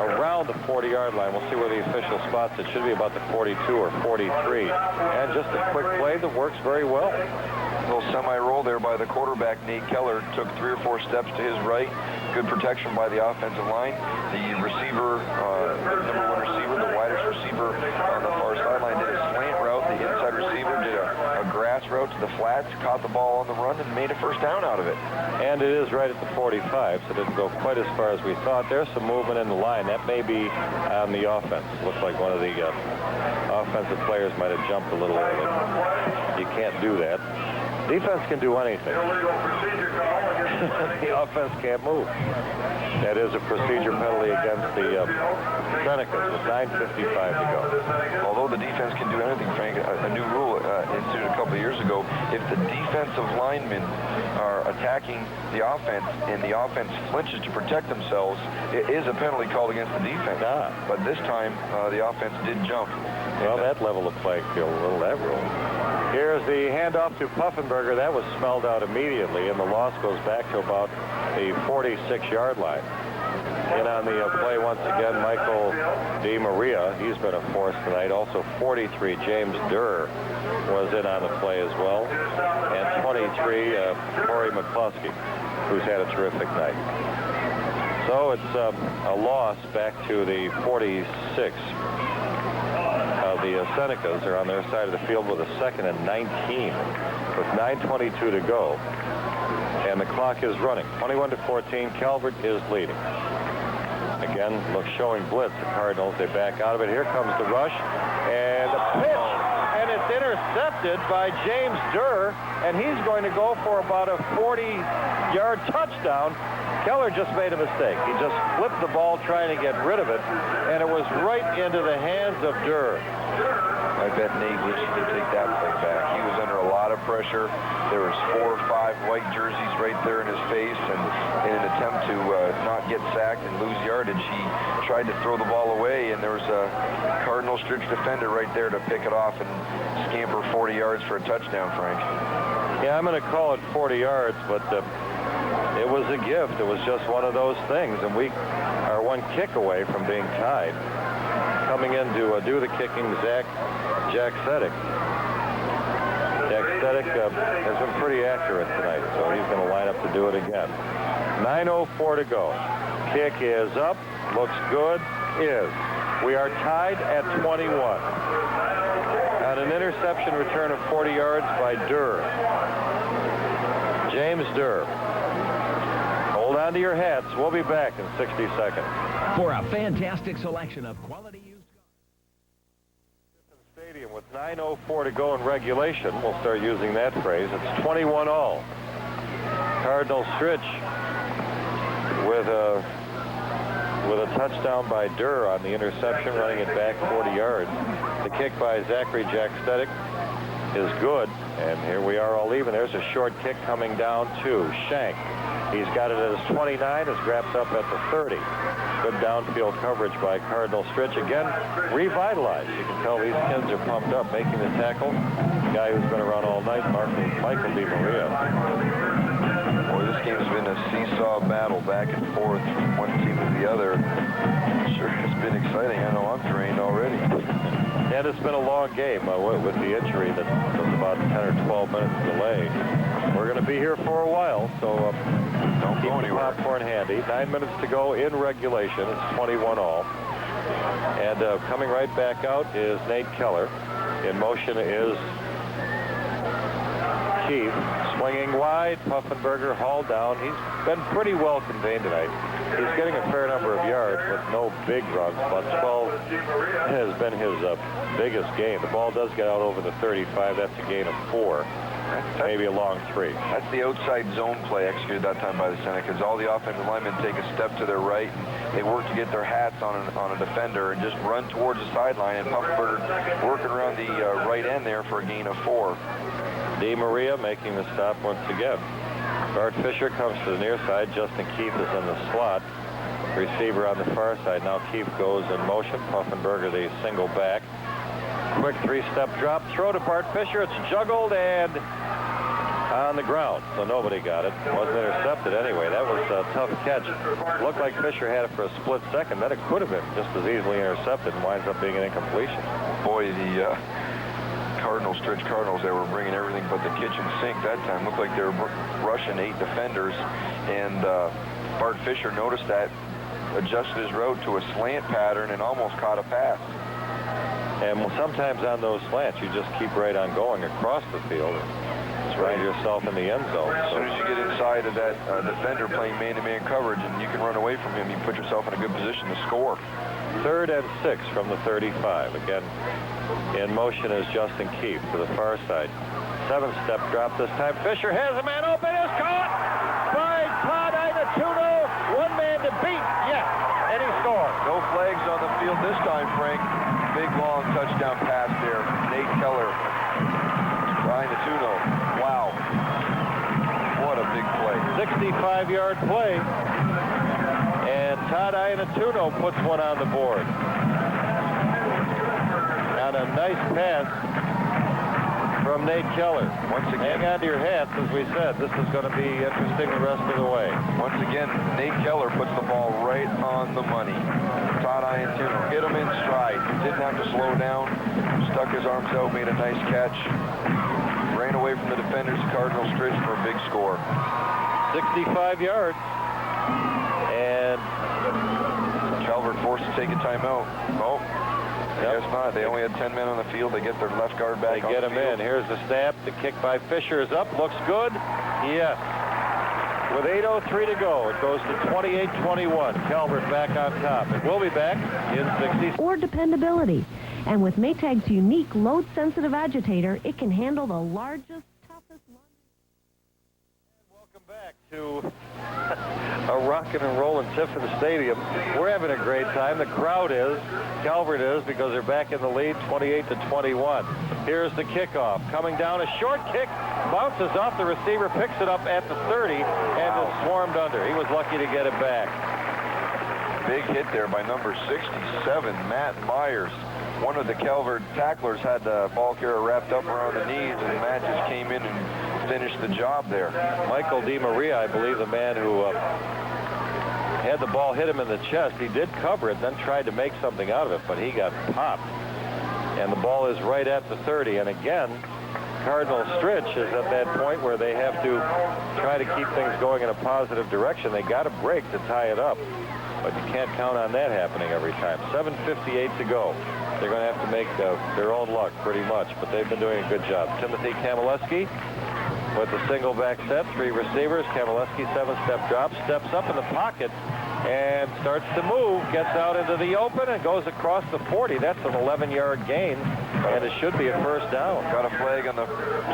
around the 40-yard line. We'll see where the official spots it. Should be about the 42 or 43. And just a quick play that works very well. A little semi-roll there by the quarterback, Nate Keller. Took 3 or 4 steps to his right. Good protection by the offensive line. The receiver, the number 1 receiver, the widest receiver on the far sideline, did a slant route. The inside receiver did a grass route to the flats, caught the ball on the run, and made a first down out of it. And it is right at the 45, so it didn't go quite as far as we thought. There's some movement in the line. That may be on the offense. Looks like one of the offensive players might have jumped a little early. You can't do that. Defense can do anything. The offense can't move. That is a procedure penalty against the Senecas with 9:55 to go. Although the defense can do anything, Frank, a new rule instituted a couple of years ago, if the defensive linemen are attacking the offense and the offense flinches to protect themselves, it is a penalty called against the defense. But this time, the offense did jump. Well, that level of playing field, a little that rule. Here's the handoff to Puffenberger. That was smelled out immediately, and the loss goes back to about the 46-yard line. In on the play once again, Michael DeMaria. He's been a force tonight. Also 43, James Durr was in on the play as well. And 23, Corey McCluskey, who's had a terrific night. So it's a loss back to the 46. The Senecas are on their side of the field with a 2nd and 19 with 9:22 to go, and the clock is running. 21-14. Calvert is leading. Again, looks showing blitz. The Cardinals, they back out of it. Here comes the rush and the pitch, and it's intercepted by James Durr, and he's going to go for about a 40-yard touchdown. Keller just made a mistake. He just flipped the ball trying to get rid of it, and it was right into the hands of Durr. I bet Nate wished he could take that play back. He was under a lot of pressure. There was 4 or 5 white jerseys right there in his face, and in an attempt to not get sacked and lose yardage, he tried to throw the ball away, and there was a Cardinal Stritch defender right there to pick it off and scamper 40 yards for a touchdown, Frank. Yeah, I'm going to call it 40 yards, but it was a gift. It was just one of those things, and we are 1 kick away from being tied. Coming in to do the kicking, Jack Sedek. Jack Sedek has been pretty accurate tonight, so he's going to line up to do it again. 9:04 to go. Kick is up. Looks good. Is. We are tied at 21. On an interception return of 40 yards by Durr. James Durr. Hold on to your hats. We'll be back in 60 seconds. For a fantastic selection of quality used Stadium with 9:04 to go in regulation. We'll start using that phrase. It's 21-all. Cardinal Stritch with a touchdown by Durr on the interception, running it back 40 yards. The kick by Zachary Jack Stedick is good, and here we are all even. There's a short kick coming down to Shank. He's got it at his 29, is wrapped up at the 30. Good downfield coverage by Cardinal Stritch. Again, revitalized. You can tell these kids are pumped up, making the tackle. The guy who's been around all night, Michael DeMaria. Boy, this game's been a seesaw battle back and forth from one team to the other. Sure has been exciting. I know I'm drained already. And it's been a long game with the injury that was about 10 or 12 minutes delay. We're going to be here for a while, so Don't keep go the anywhere. popcorn handy. 9 minutes to go in regulation. It's 21 all. And coming right back out is Nate Keller. In motion is Keith. Swinging wide, Puffenberger hauled down. He's been pretty well contained tonight. He's getting a fair number of yards with no big runs. About 12 has been his biggest gain. The ball does get out over the 35. That's a gain of 4. Maybe a long 3. That's the outside zone play executed that time by the Senecas. All the offensive linemen take a step to their right, and they work to get their hats on a defender and just run towards the sideline, and Puffenberger working around the right end there for a gain of 4. DeMaria making the stop once again. Bart Fisher comes to the near side. Justin Keith is in the slot. Receiver on the far side. Now Keith goes in motion. Puffenberger, the single back. Quick 3-step drop. Throw to Bart Fisher. It's juggled and on the ground. So nobody got it. Wasn't intercepted anyway. That was a tough catch. Looked like Fisher had it for a split second. Then it could have been just as easily intercepted and winds up being an incompletion. Boy, the Cardinal Stritch Cardinals, they were bringing everything but the kitchen sink that time. Looked like they were rushing 8 defenders, and Bart Fisher noticed that, adjusted his route to a slant pattern, and almost caught a pass. And sometimes on those slants, you just keep right on going across the field and find yourself in the end zone. As soon as you get inside of that defender playing man-to-man coverage and you can run away from him, you put yourself in a good position to score. 3rd and 6 from the 35. Again, in motion is Justin Keith to the far side. 7-step drop this time. Fisher has a man open. Is caught by Todd Inatuno. One man to beat. Yes. And he scores. No flags on the field this time, Frank. Big, long touchdown pass there. Nate Keller. Ryan Atuno. Wow. What a big play. 65-yard play. And Todd Inatuno puts one on the board. On a nice pass from Nate Keller. Once again, hang on to your hats, as we said. This is going to be interesting the rest of the way. Once again, Nate Keller puts the ball right on the money. Todd Iantuno hit him in stride. Didn't have to slow down. Stuck his arms out, made a nice catch. Ran away from the defenders, Cardinal Stritch for a big score. 65 yards. And Calvert forced to take a timeout. Oh, I guess not. They only had 10 men on the field. They get their left guard back. They get him in. Here's the snap. The kick by Fisher is up. Looks good. Yes. With 8:03 to go, it goes to 28-21. Calvert back on top. And we'll be back in 60. Or dependability. And with Maytag's unique load-sensitive agitator, it can handle the largest, toughest... Welcome back to a rockin' and rollin' Tiffin Stadium. We're having a great time. The crowd is. Calvert is, because they're back in the lead, 28-21. Here's the kickoff. Coming down, a short kick, bounces off the receiver, picks it up at the 30, and is swarmed under. He was lucky to get it back. Big hit there by number 67, Matt Myers. One of the Calvert tacklers had the ball carrier wrapped up around the knees, and Matt just came in and finished the job there. Michael DeMaria, I believe, the man who had the ball hit him in the chest. He did cover it, then tried to make something out of it, but he got popped. And the ball is right at the 30. And again, Cardinal Stritch is at that point where they have to try to keep things going in a positive direction. They got a break to tie it up, but you can't count on that happening every time. 7:58 to go. They're going to have to make their own luck pretty much, but they've been doing a good job. Timothy Kamaleski with the single back set, 3 receivers. Kamaleski, 7-step drop, steps up in the pocket and starts to move, gets out into the open and goes across the 40. That's an 11-yard gain, and it should be a first down. Got a flag on the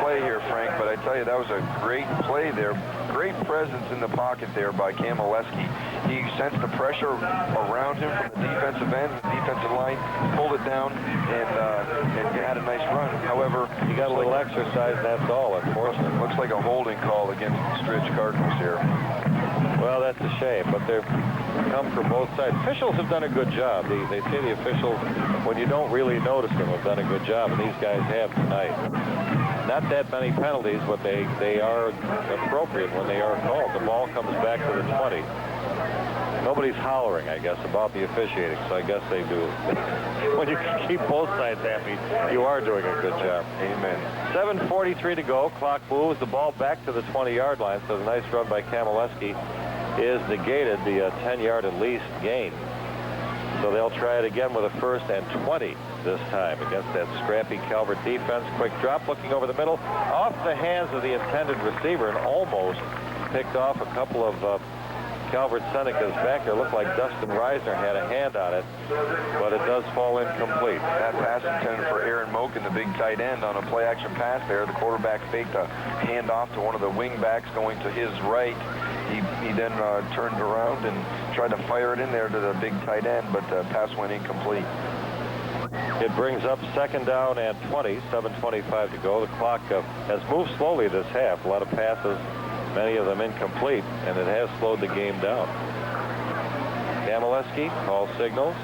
play here, Frank, but I tell you, that was a great play there. Great presence in the pocket there by Kamaleski. He sensed the pressure around him from the defensive end, the defensive line, pulled it down, and had a nice run. However, he got a little exercise, that's all, unfortunately. Looks like a holding call against the Stritch Cardinals here. Well, that's a shame, but they've come from both sides. Officials have done a good job. They say the officials, when you don't really notice them, have done a good job, and these guys have tonight. Not that many penalties, but they are appropriate when they are called. The ball comes back to the 20. nobody's hollering, I guess, about the officiating, so I guess they do. When you can keep both sides happy, you are doing a good job. Amen. 7:43 to go. Clock moves the ball back to the 20-yard line, so the nice run by Kamaleski is negated, the 10-yard at least gain. So they'll try it again with a 1st and 20 this time against that scrappy Calvert defense. Quick drop, looking over the middle, off the hands of the intended receiver, and almost picked off a couple of Calvert Senecas back there. Looked like Dustin Reisner had a hand on it, but it does fall incomplete. That pass intended for Aaron Moken, the big tight end, on a play-action pass there. The quarterback faked a handoff to one of the wing backs going to his right. He then turned around and tried to fire it in there to the big tight end, but the pass went incomplete. It brings up 2nd down and 20, 7:25 to go. The clock has moved slowly this half. A lot of passes, many of them incomplete, and it has slowed the game down. Kamaleski calls signals.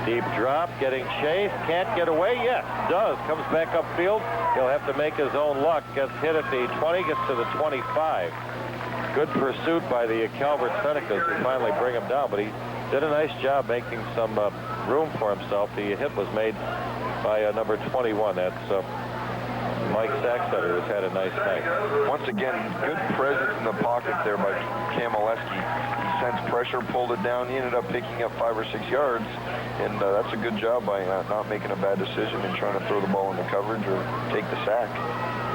Deep drop, getting chased, can't get away. Yes, does. Comes back upfield. He'll have to make his own luck. Gets hit at the 20, gets to the 25. Good pursuit by the Calvert Senecas, who finally bring him down, but he did a nice job making some room for himself. The hit was made by number 21. That's Mike Saxeter, who's had a nice night. Once again, good presence in the pocket there by Kamaleski. He sensed pressure, pulled it down. He ended up picking up 5 or 6 yards, and that's a good job by not making a bad decision and trying to throw the ball into coverage or take the sack.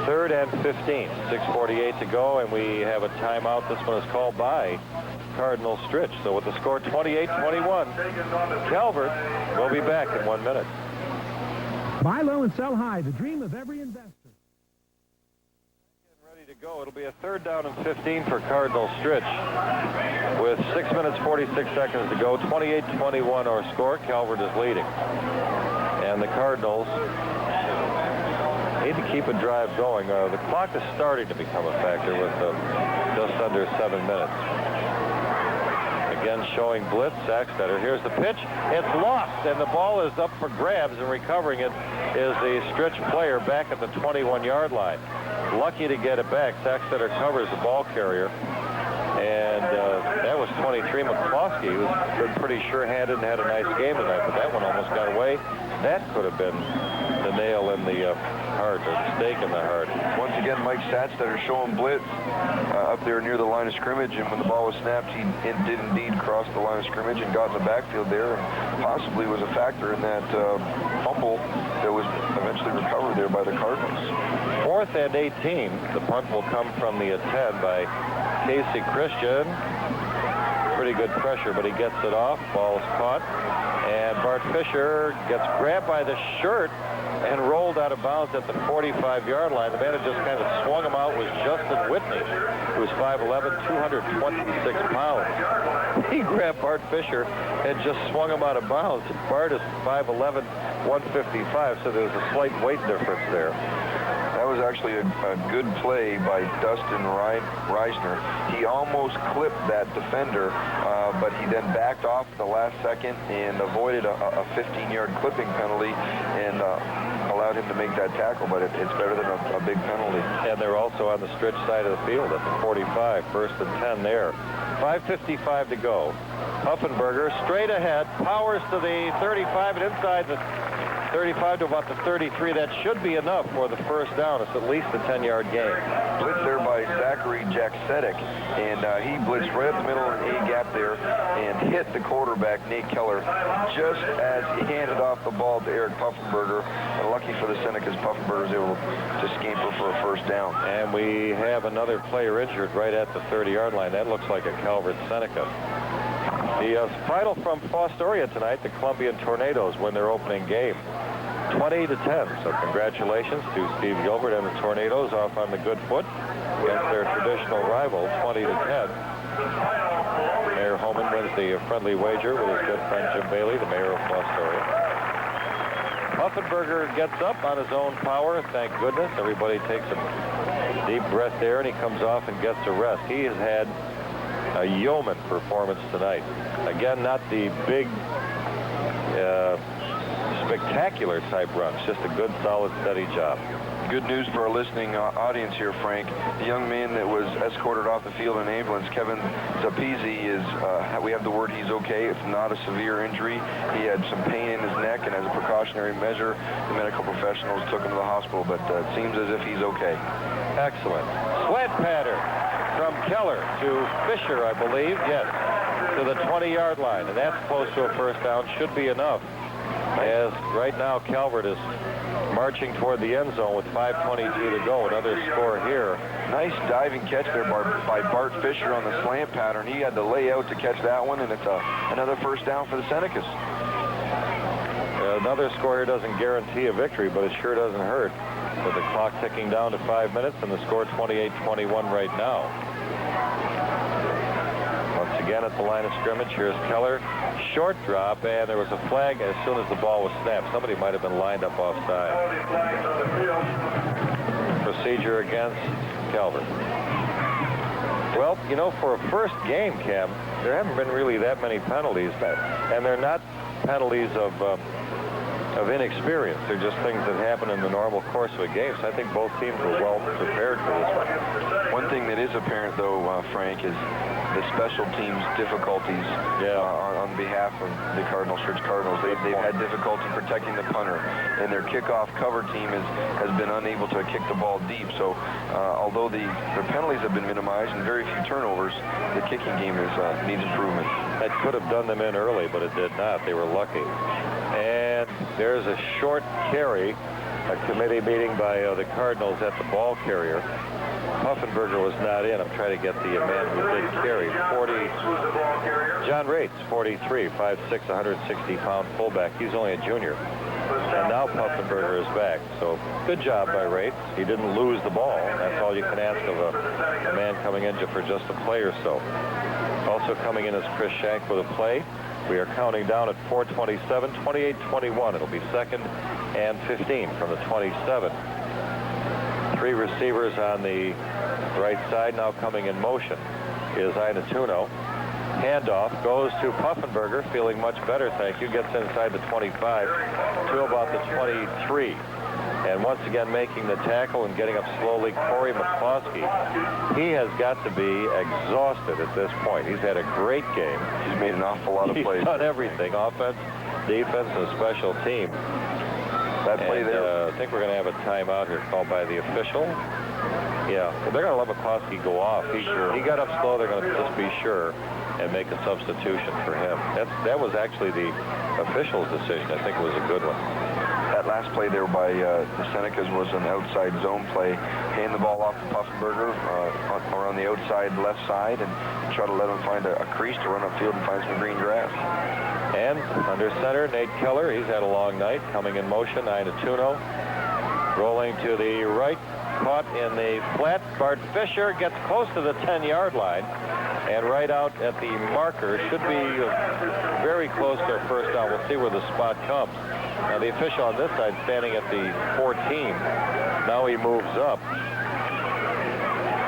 3rd and 15, 6:48 to go, and we have a timeout. This one is called by Cardinal Stritch. So with the score 28-21, Calvert will be back in 1 minute. Buy low and sell high, the dream of every investor. Getting ready to go. It'll be a 3rd down and 15 for Cardinal Stritch. With 6 minutes, 46 seconds to go, 28-21 our score. Calvert is leading. And the Cardinals need to keep a drive going. The clock is starting to become a factor with just under 7 minutes. Again, showing blitz. Saxeter. Here's the pitch. It's lost, and the ball is up for grabs, and recovering it is the Stritch player back at the 21-yard line. Lucky to get it back. Saxeter covers the ball carrier, and that was 23 McCloskey, who's been pretty sure-handed and had a nice game tonight, but that one almost got away. That could have been the nail in the heart, or the stake in the heart. Once again, Mike Saxeter showing blitz up there near the line of scrimmage, and when the ball was snapped, he did indeed cross the line of scrimmage and got in the backfield there, and possibly was a factor in that fumble that was eventually recovered there by the Cardinals. 4th and 18. The punt will come from the 10 by Casey Christian. Pretty good pressure, but he gets it off. Ball is caught, and Bart Fisher gets grabbed by the shirt and rolled out of bounds at the 45-yard line. The man who just kind of swung him out was Justin Whitney, who's 5'11", 226 pounds. He grabbed Bart Fisher and just swung him out of bounds. Bart is 5'11", 155, so there's a slight weight difference there. That was actually a good play by Dustin Reisner. He almost clipped that defender, but he then backed off at the last second and avoided a 15-yard clipping penalty and allowed him to make that tackle, but it's better than a big penalty. And they're also on the Stritch side of the field at the 45, 1st and 10 there. 5:55 to go. Huffenberger straight ahead, powers to the 35 and inside the 35 to about the 33. That should be enough for the 1st down. It's at least a 10-yard gain. Blitz there by Zachary Jacksetic, and he blitzed right up the middle of the A-gap there and hit the quarterback, Nate Keller, just as he handed off the ball to Eric Puffenberger. And lucky for the Senecas, Puffenberger was able to scamper for a 1st down. And we have another player injured right at the 30-yard line. That looks like a Calvert Seneca. The final from Fostoria tonight, the Columbian Tornadoes win their opening game 20-10. So congratulations to Steve Gilbert and the Tornadoes off on the good foot against their traditional rival 20-10. Mayor Holman wins the friendly wager with his good friend Jim Bailey, the mayor of Fostoria. Puffenberger gets up on his own power, thank goodness. Everybody takes a deep breath there, and he comes off and gets a rest. He has had a yeoman performance tonight. Again, not the big spectacular type runs. Just a good, solid, steady job. Good news for our listening audience here, Frank. The young man that was escorted off the field in an ambulance, Kevin Zappizi, is, we have the word he's okay. It's not a severe injury. He had some pain in his neck, and as a precautionary measure, the medical professionals took him to the hospital, but it seems as if he's okay. Excellent. Slant pattern from Keller to Fisher, I believe. Yes, to the 20-yard line, and that's close to a first down. Should be enough, as right now Calvert is marching toward the end zone with 5:22 to go. Another score here. Nice diving catch there by Bart Fisher on the slant pattern. He had to lay out to catch that one, and it's another first down for the Senecas. Another score here doesn't guarantee a victory, but it sure doesn't hurt. With the clock ticking down to 5 minutes, and the score 28-21 right now. Once again at the line of scrimmage, here's Keller. Short drop, and there was a flag as soon as the ball was snapped. Somebody might have been lined up offside. Procedure against Calvert. Well, you know, for a first game, Cam, there haven't been really that many penalties, and they're not penalties of inexperience. They're just things that happen in the normal course of a game. So I think both teams were well prepared for this one. One thing that is apparent, though, Frank, is the special teams difficulties on behalf of the Cardinal Stritch Cardinals. They've had difficulty protecting the punter, and their kickoff cover team has been unable to kick the ball deep. So although the penalties have been minimized and very few turnovers, the kicking game needs improvement. That could have done them in early, but it did not. They were lucky. And there's a short carry, a committee meeting by the Cardinals at the ball carrier. Puffenberger was not in. I'm trying to get the man who did carry. John Rates, 43, 5'6", 160-pound fullback. He's only a junior. And now Puffenberger is back. So good job by Rates. He didn't lose the ball. That's all you can ask of a man coming in for just a play or so. Also coming in is Chris Shank with a play. We are counting down at 4:27, 28-21. It'll be 2nd and 15 from the 27. Three receivers on the right side. Now coming in motion is Inatuno. Handoff goes to Puffenberger, feeling much better, thank you. Gets inside the 25 to about the 23. And once again making the tackle and getting up slowly, Corey McCloskey. He has got to be exhausted at this point. He's had a great game. He's made an awful lot of plays. He's done everything, offense, defense, and special team. That play there. I think we're going to have a timeout here called by the official. Yeah, they're going to let McCloskey go off. He got up slow. They're going to just be sure and make a substitution for him. That was actually the official's decision. I think it was a good one. That last play there by the Senecas was an outside zone play. Hand the ball off to Puffenberger around the outside left side and try to let him find a crease to run upfield and find some green grass. And under center, Nate Keller. He's had a long night. Coming in motion, Inatuno. Rolling to the right. Caught in the flat. Bart Fisher gets close to the 10-yard line. And right out at the marker. Should be very close to a first down. We'll see where the spot comes. Now the official on this side standing at the 14. Now he moves up.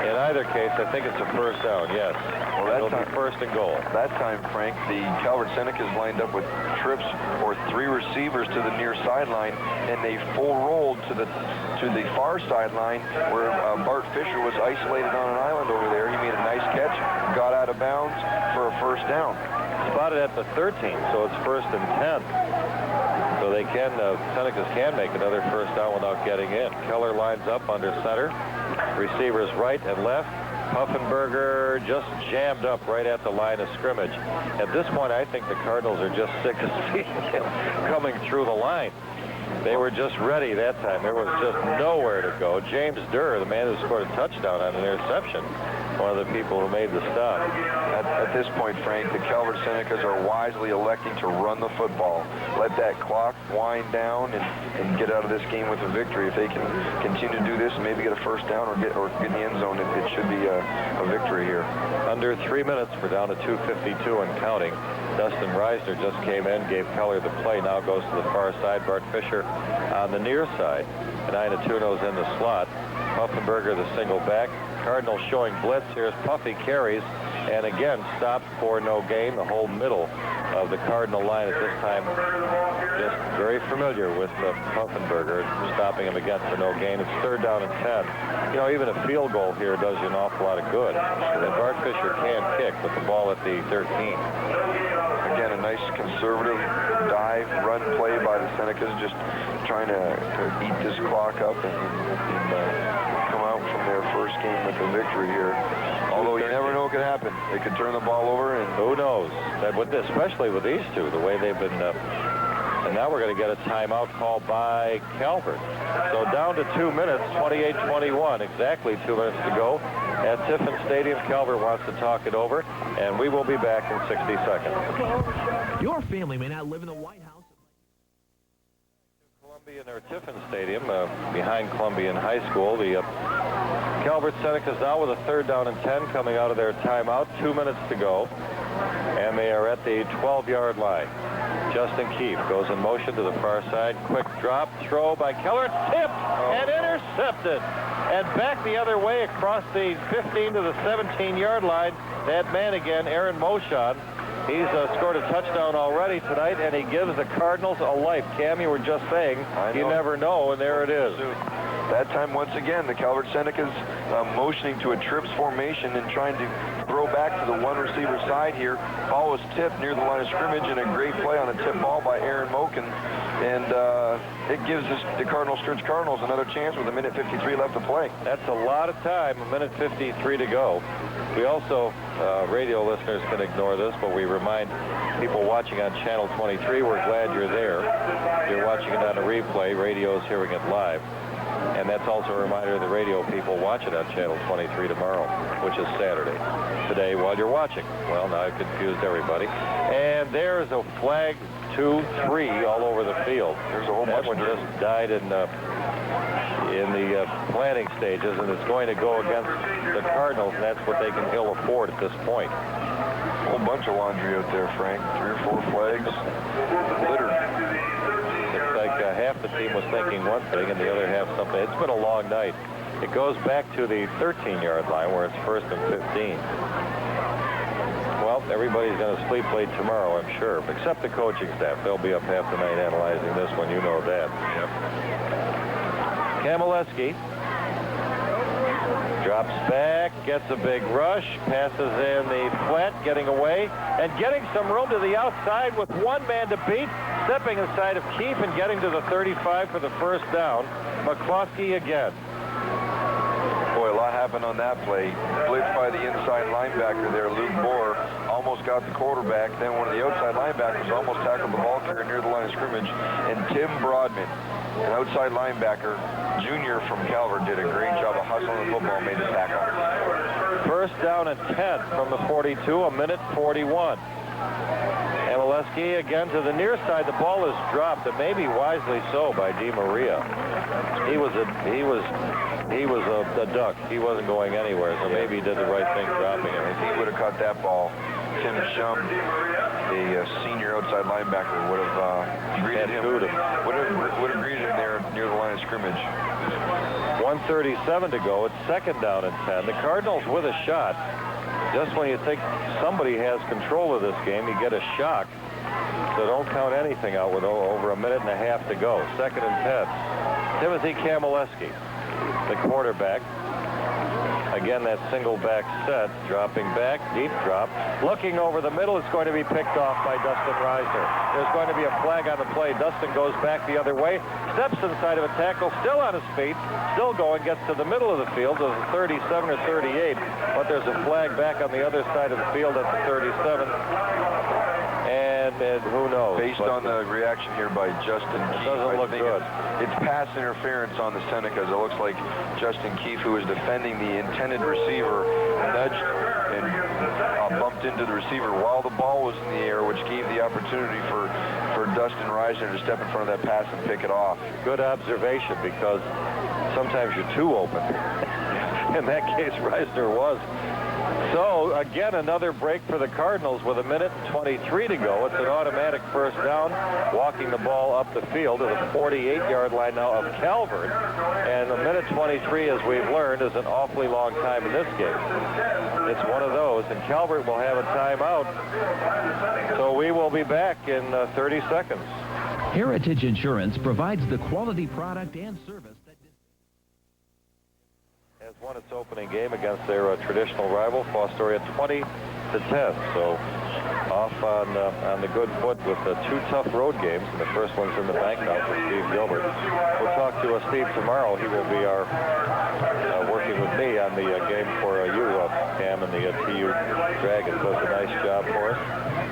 In either case, I think it's a first down, yes. Well, it'll be first and goal. That time, Frank, the Calvert Senecas lined up with trips or three receivers to the near sideline, and they full rolled to the far sideline where Bart Fisher was isolated on an island over there. He made a nice catch, got out of bounds for a first down. Spotted at the 13, so it's 1st and 10. So they can, Senecas can make another first down without getting in. Keller lines up under center. Receivers right and left. Puffenberger just jammed up right at the line of scrimmage. At this point, I think the Cardinals are just sick of seeing him coming through the line. They were just ready that time. There was just nowhere to go. James Durr, the man who scored a touchdown on an interception, one of the people who made the stop. At this point, Frank, the Calvert Senecas are wisely electing to run the football. Let that clock wind down and get out of this game with a victory. If they can continue to do this and maybe get a first down or get in the end zone, it should be a victory here. Under 3 minutes, we're down to 2:52 and counting. Dustin Reisner just came in, gave Keller the play, now goes to the far side. Bart Fisher on the near side. And Inatuno's in the slot. Puffenberger the single back. Cardinals showing blitz. Here's Puffy carries. And again, stopped for no gain. The whole middle of the Cardinal line at this time just very familiar with Puffenberger, stopping him again for no gain. It's 3rd down and 10. You know, even a field goal here does you an awful lot of good. And Bart Fisher can kick with the ball at the 13. Again, a nice conservative dive, run play by the Senecas, just trying to eat this clock up and come out from their first game with a victory here. Although you never know what could happen. They could turn the ball over, and who knows? That with this, especially with these two, the way they've been. And now we're going to get a timeout called by Calvert. So down to 2 minutes, 28-21, exactly 2 minutes to go at Tiffin Stadium. Calvert wants to talk it over, and we will be back in 60 seconds. Your family may not live in the White House. Columbian or Tiffin Stadium, behind Columbian High School. The Calvert Senecas now with a 3rd down and 10 coming out of their timeout. 2 minutes to go, and they are at the 12-yard line. Justin Keefe goes in motion to the far side. Quick drop, throw by Keller, tipped and intercepted. And back the other way across the 15 to the 17-yard line. That man again, Aaron Moshon. He's scored a touchdown already tonight, and he gives the Cardinals a life. Cam, you were just saying, you never know, and there it is. That time, once again, the Calvert Senecas motioning to a trips formation and trying to throw back to the one receiver side here. Ball was tipped near the line of scrimmage, and a great play on a tip ball by Aaron Moken. And it gives the Cardinal Stritch Cardinals another chance with 1:53 left to play. That's a lot of time, 1:53 to go. We also, radio listeners can ignore this, but we remind people watching on Channel 23, we're glad you're there. If you're watching it on a replay, radio is hearing it live. And that's also a reminder to the radio people, watch it on Channel 23 tomorrow, which is Saturday. Today, while you're watching. Well, now I've confused everybody. And there's a flag 2-3 all over the field. There's a whole bunch. That one just died in the planning stages, and it's going to go against the Cardinals, and that's what they can ill afford at this point. A whole bunch of laundry out there, Frank. 3 or 4 flags littered. It's like half the team was thinking one thing and the other half something. It's been a long night. It goes back to the 13-yard line where it's 1st and 15. Well, everybody's going to sleep late tomorrow, I'm sure, except the coaching staff. They'll be up half the night analyzing this one. You know that. Yep. Kamaleski drops back, gets a big rush, passes in the flat, getting away, and getting some room to the outside with one man to beat, stepping inside of Keefe and getting to the 35 for the 1st down. McCloskey again. Boy, a lot happened on that play. Blitzed by the inside linebacker there, Luke Moore, almost got the quarterback. Then one of the outside linebackers almost tackled the ball carrier near the line of scrimmage. And Tim Broadman, an outside linebacker, junior from Calvert, did a great job of hustling the football, made the tackle. 1st down and 10 from the 42, 1:41. Kamaleski again to the near side. The ball is dropped, and maybe wisely so by DeMaria. He was a duck. He wasn't going anywhere, so maybe he did the right thing dropping it. If he would have caught that ball, Tim Shum, the senior outside linebacker, would have greeted him. Would have greeted him there near the line of scrimmage. 1:37 to go. It's 2nd down and 10. The Cardinals with a shot. Just when you think somebody has control of this game, you get a shock. So don't count anything out with over 1.5 minutes to go. 2nd and 10. Timothy Kamaleski, the quarterback. Again, that single back set, dropping back, deep drop. Looking over the middle, it's going to be picked off by Dustin Reisner. There's going to be a flag on the play. Dustin goes back the other way, steps inside of a tackle, still on his feet, still going, gets to the middle of the field, to the 37 or 38, but there's a flag back on the other side of the field at the 37. And who knows? Based on the reaction here by Justin Keefe, doesn't look good. It's pass interference on the Senecas. It looks like Justin Keefe, who was defending the intended receiver, nudged and bumped into the receiver while the ball was in the air, which gave the opportunity for Dustin Reisner to step in front of that pass and pick it off. Good observation, because sometimes you're too open. In that case, Reisner was So, again, another break for the Cardinals with 1:23 to go. It's an automatic first down, walking the ball up the field to the 48-yard line now of Calvert. And 1:23, as we've learned, is an awfully long time in this game. It's one of those, and Calvert will have a timeout. So we will be back in 30 seconds. Heritage Insurance provides the quality product and service that has won its opening game against their traditional rival, Fostoria, 20-10. So off on the good foot with two tough road games, and the first one's in the bank now for Steve Gilbert. We'll talk to Steve tomorrow. He will be our working with me on the game for you, Cam, and the TU Dragons. Does a nice job for us.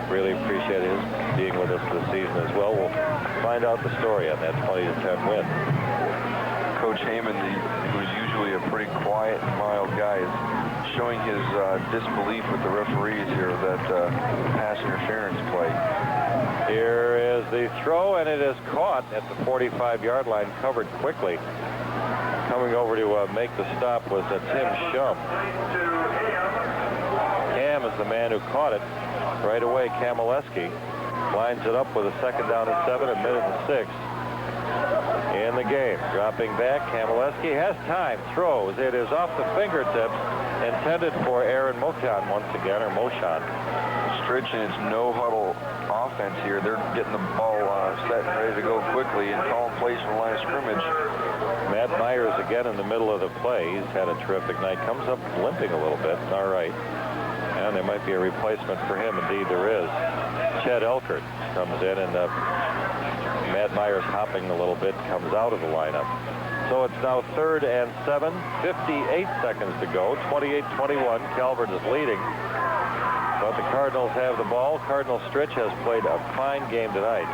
Really appreciate his being with us this season as well. We'll find out the story on that 20-10 win. Coach Heyman, who's usually a pretty quiet and mild guy, is showing his disbelief with the referees here of that pass interference play. Here is the throw, and it is caught at the 45-yard line, covered quickly. Coming over to make the stop was Tim Shum. Cam is the man who caught it. Right away, Kamaleski lines it up with a second down and 7, a minute and 6 in the game. Dropping back, Kamaleski has time, throws. It is off the fingertips, intended for Aaron Mochan once again, or Mochan. Stritch and its no-huddle offense here. They're getting the ball set and ready to go quickly and calling plays from the line of scrimmage. Matt Myers again in the middle of the play. He's had a terrific night. Comes up limping a little bit. All right. And there might be a replacement for him. Indeed, there is. Chet Elkert comes in, and Matt Myers hopping a little bit, comes out of the lineup. So it's now 3rd and 7, 58 seconds to go. 28-21. Calvert is leading. But the Cardinals have the ball. Cardinal Stritch has played a fine game tonight.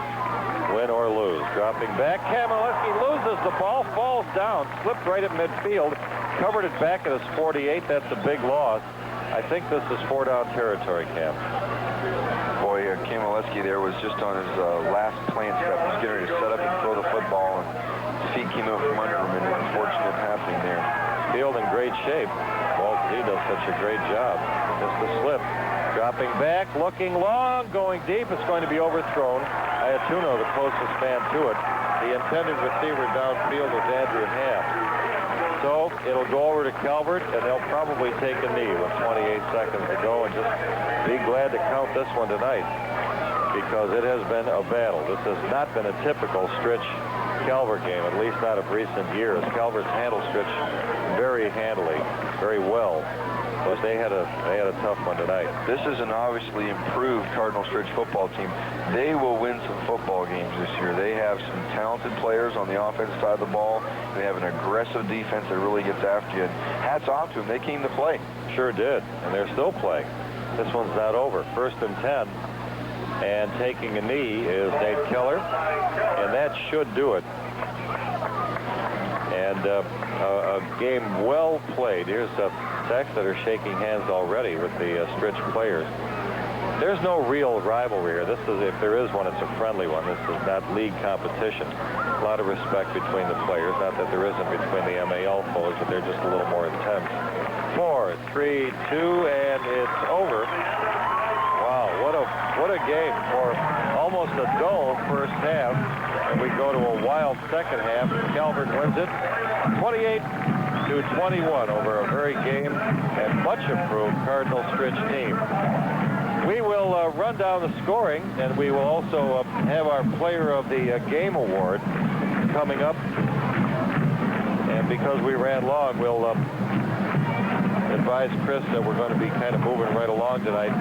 Win or lose. Dropping back. Kamaleski loses the ball, falls down, slipped right at midfield, covered it back at his 48. That's a big loss. I think this is 4-down territory, Cam. Boy, Kamaleski there was just on his last plant step. He's getting ready to set up and throw the football, and his feet came out from under him, and an unfortunate happening there. Field in great shape. Walt Z does such a great job. Just a slip. Dropping back, looking long, going deep. It's going to be overthrown. Iatuno, the closest man to it. The intended receiver downfield was Andrew Ham. So it'll go over to Calvert, and they'll probably take a knee with 28 seconds to go, and just be glad to count this one tonight, because it has been a battle. This has not been a typical Stritch-Calvert game, at least not of recent years. Calvert's handled Stritch very handily, very well, but they had a tough one tonight. This is an obviously improved Cardinal Stritch football team. They will win some football games this year. They have some talented players on the offensive side of the ball. They have an aggressive defense that really gets after you. And hats off to them. They came to play. Sure did, and they're still playing. This one's not over. 1st and 10, and taking a knee is Nate Keller, and that should do it. And a game well played. Here's Sachs that are shaking hands already with the Stritch players. There's no real rivalry here. This is, if there is one, it's a friendly one. This is not league competition. A lot of respect between the players. Not that there isn't between the MAL foes, but they're just a little more intense. 4, 3, 2, and it's over. Wow, what a game for almost a dull first half. And we go to a wild second half. Calvert wins it 28-21 over a very game and much improved Cardinal Stritch team. We will run down the scoring, and we will also have our Player of the Game award coming up. And because we ran long, we'll advise Chris that we're going to be kind of moving right along tonight.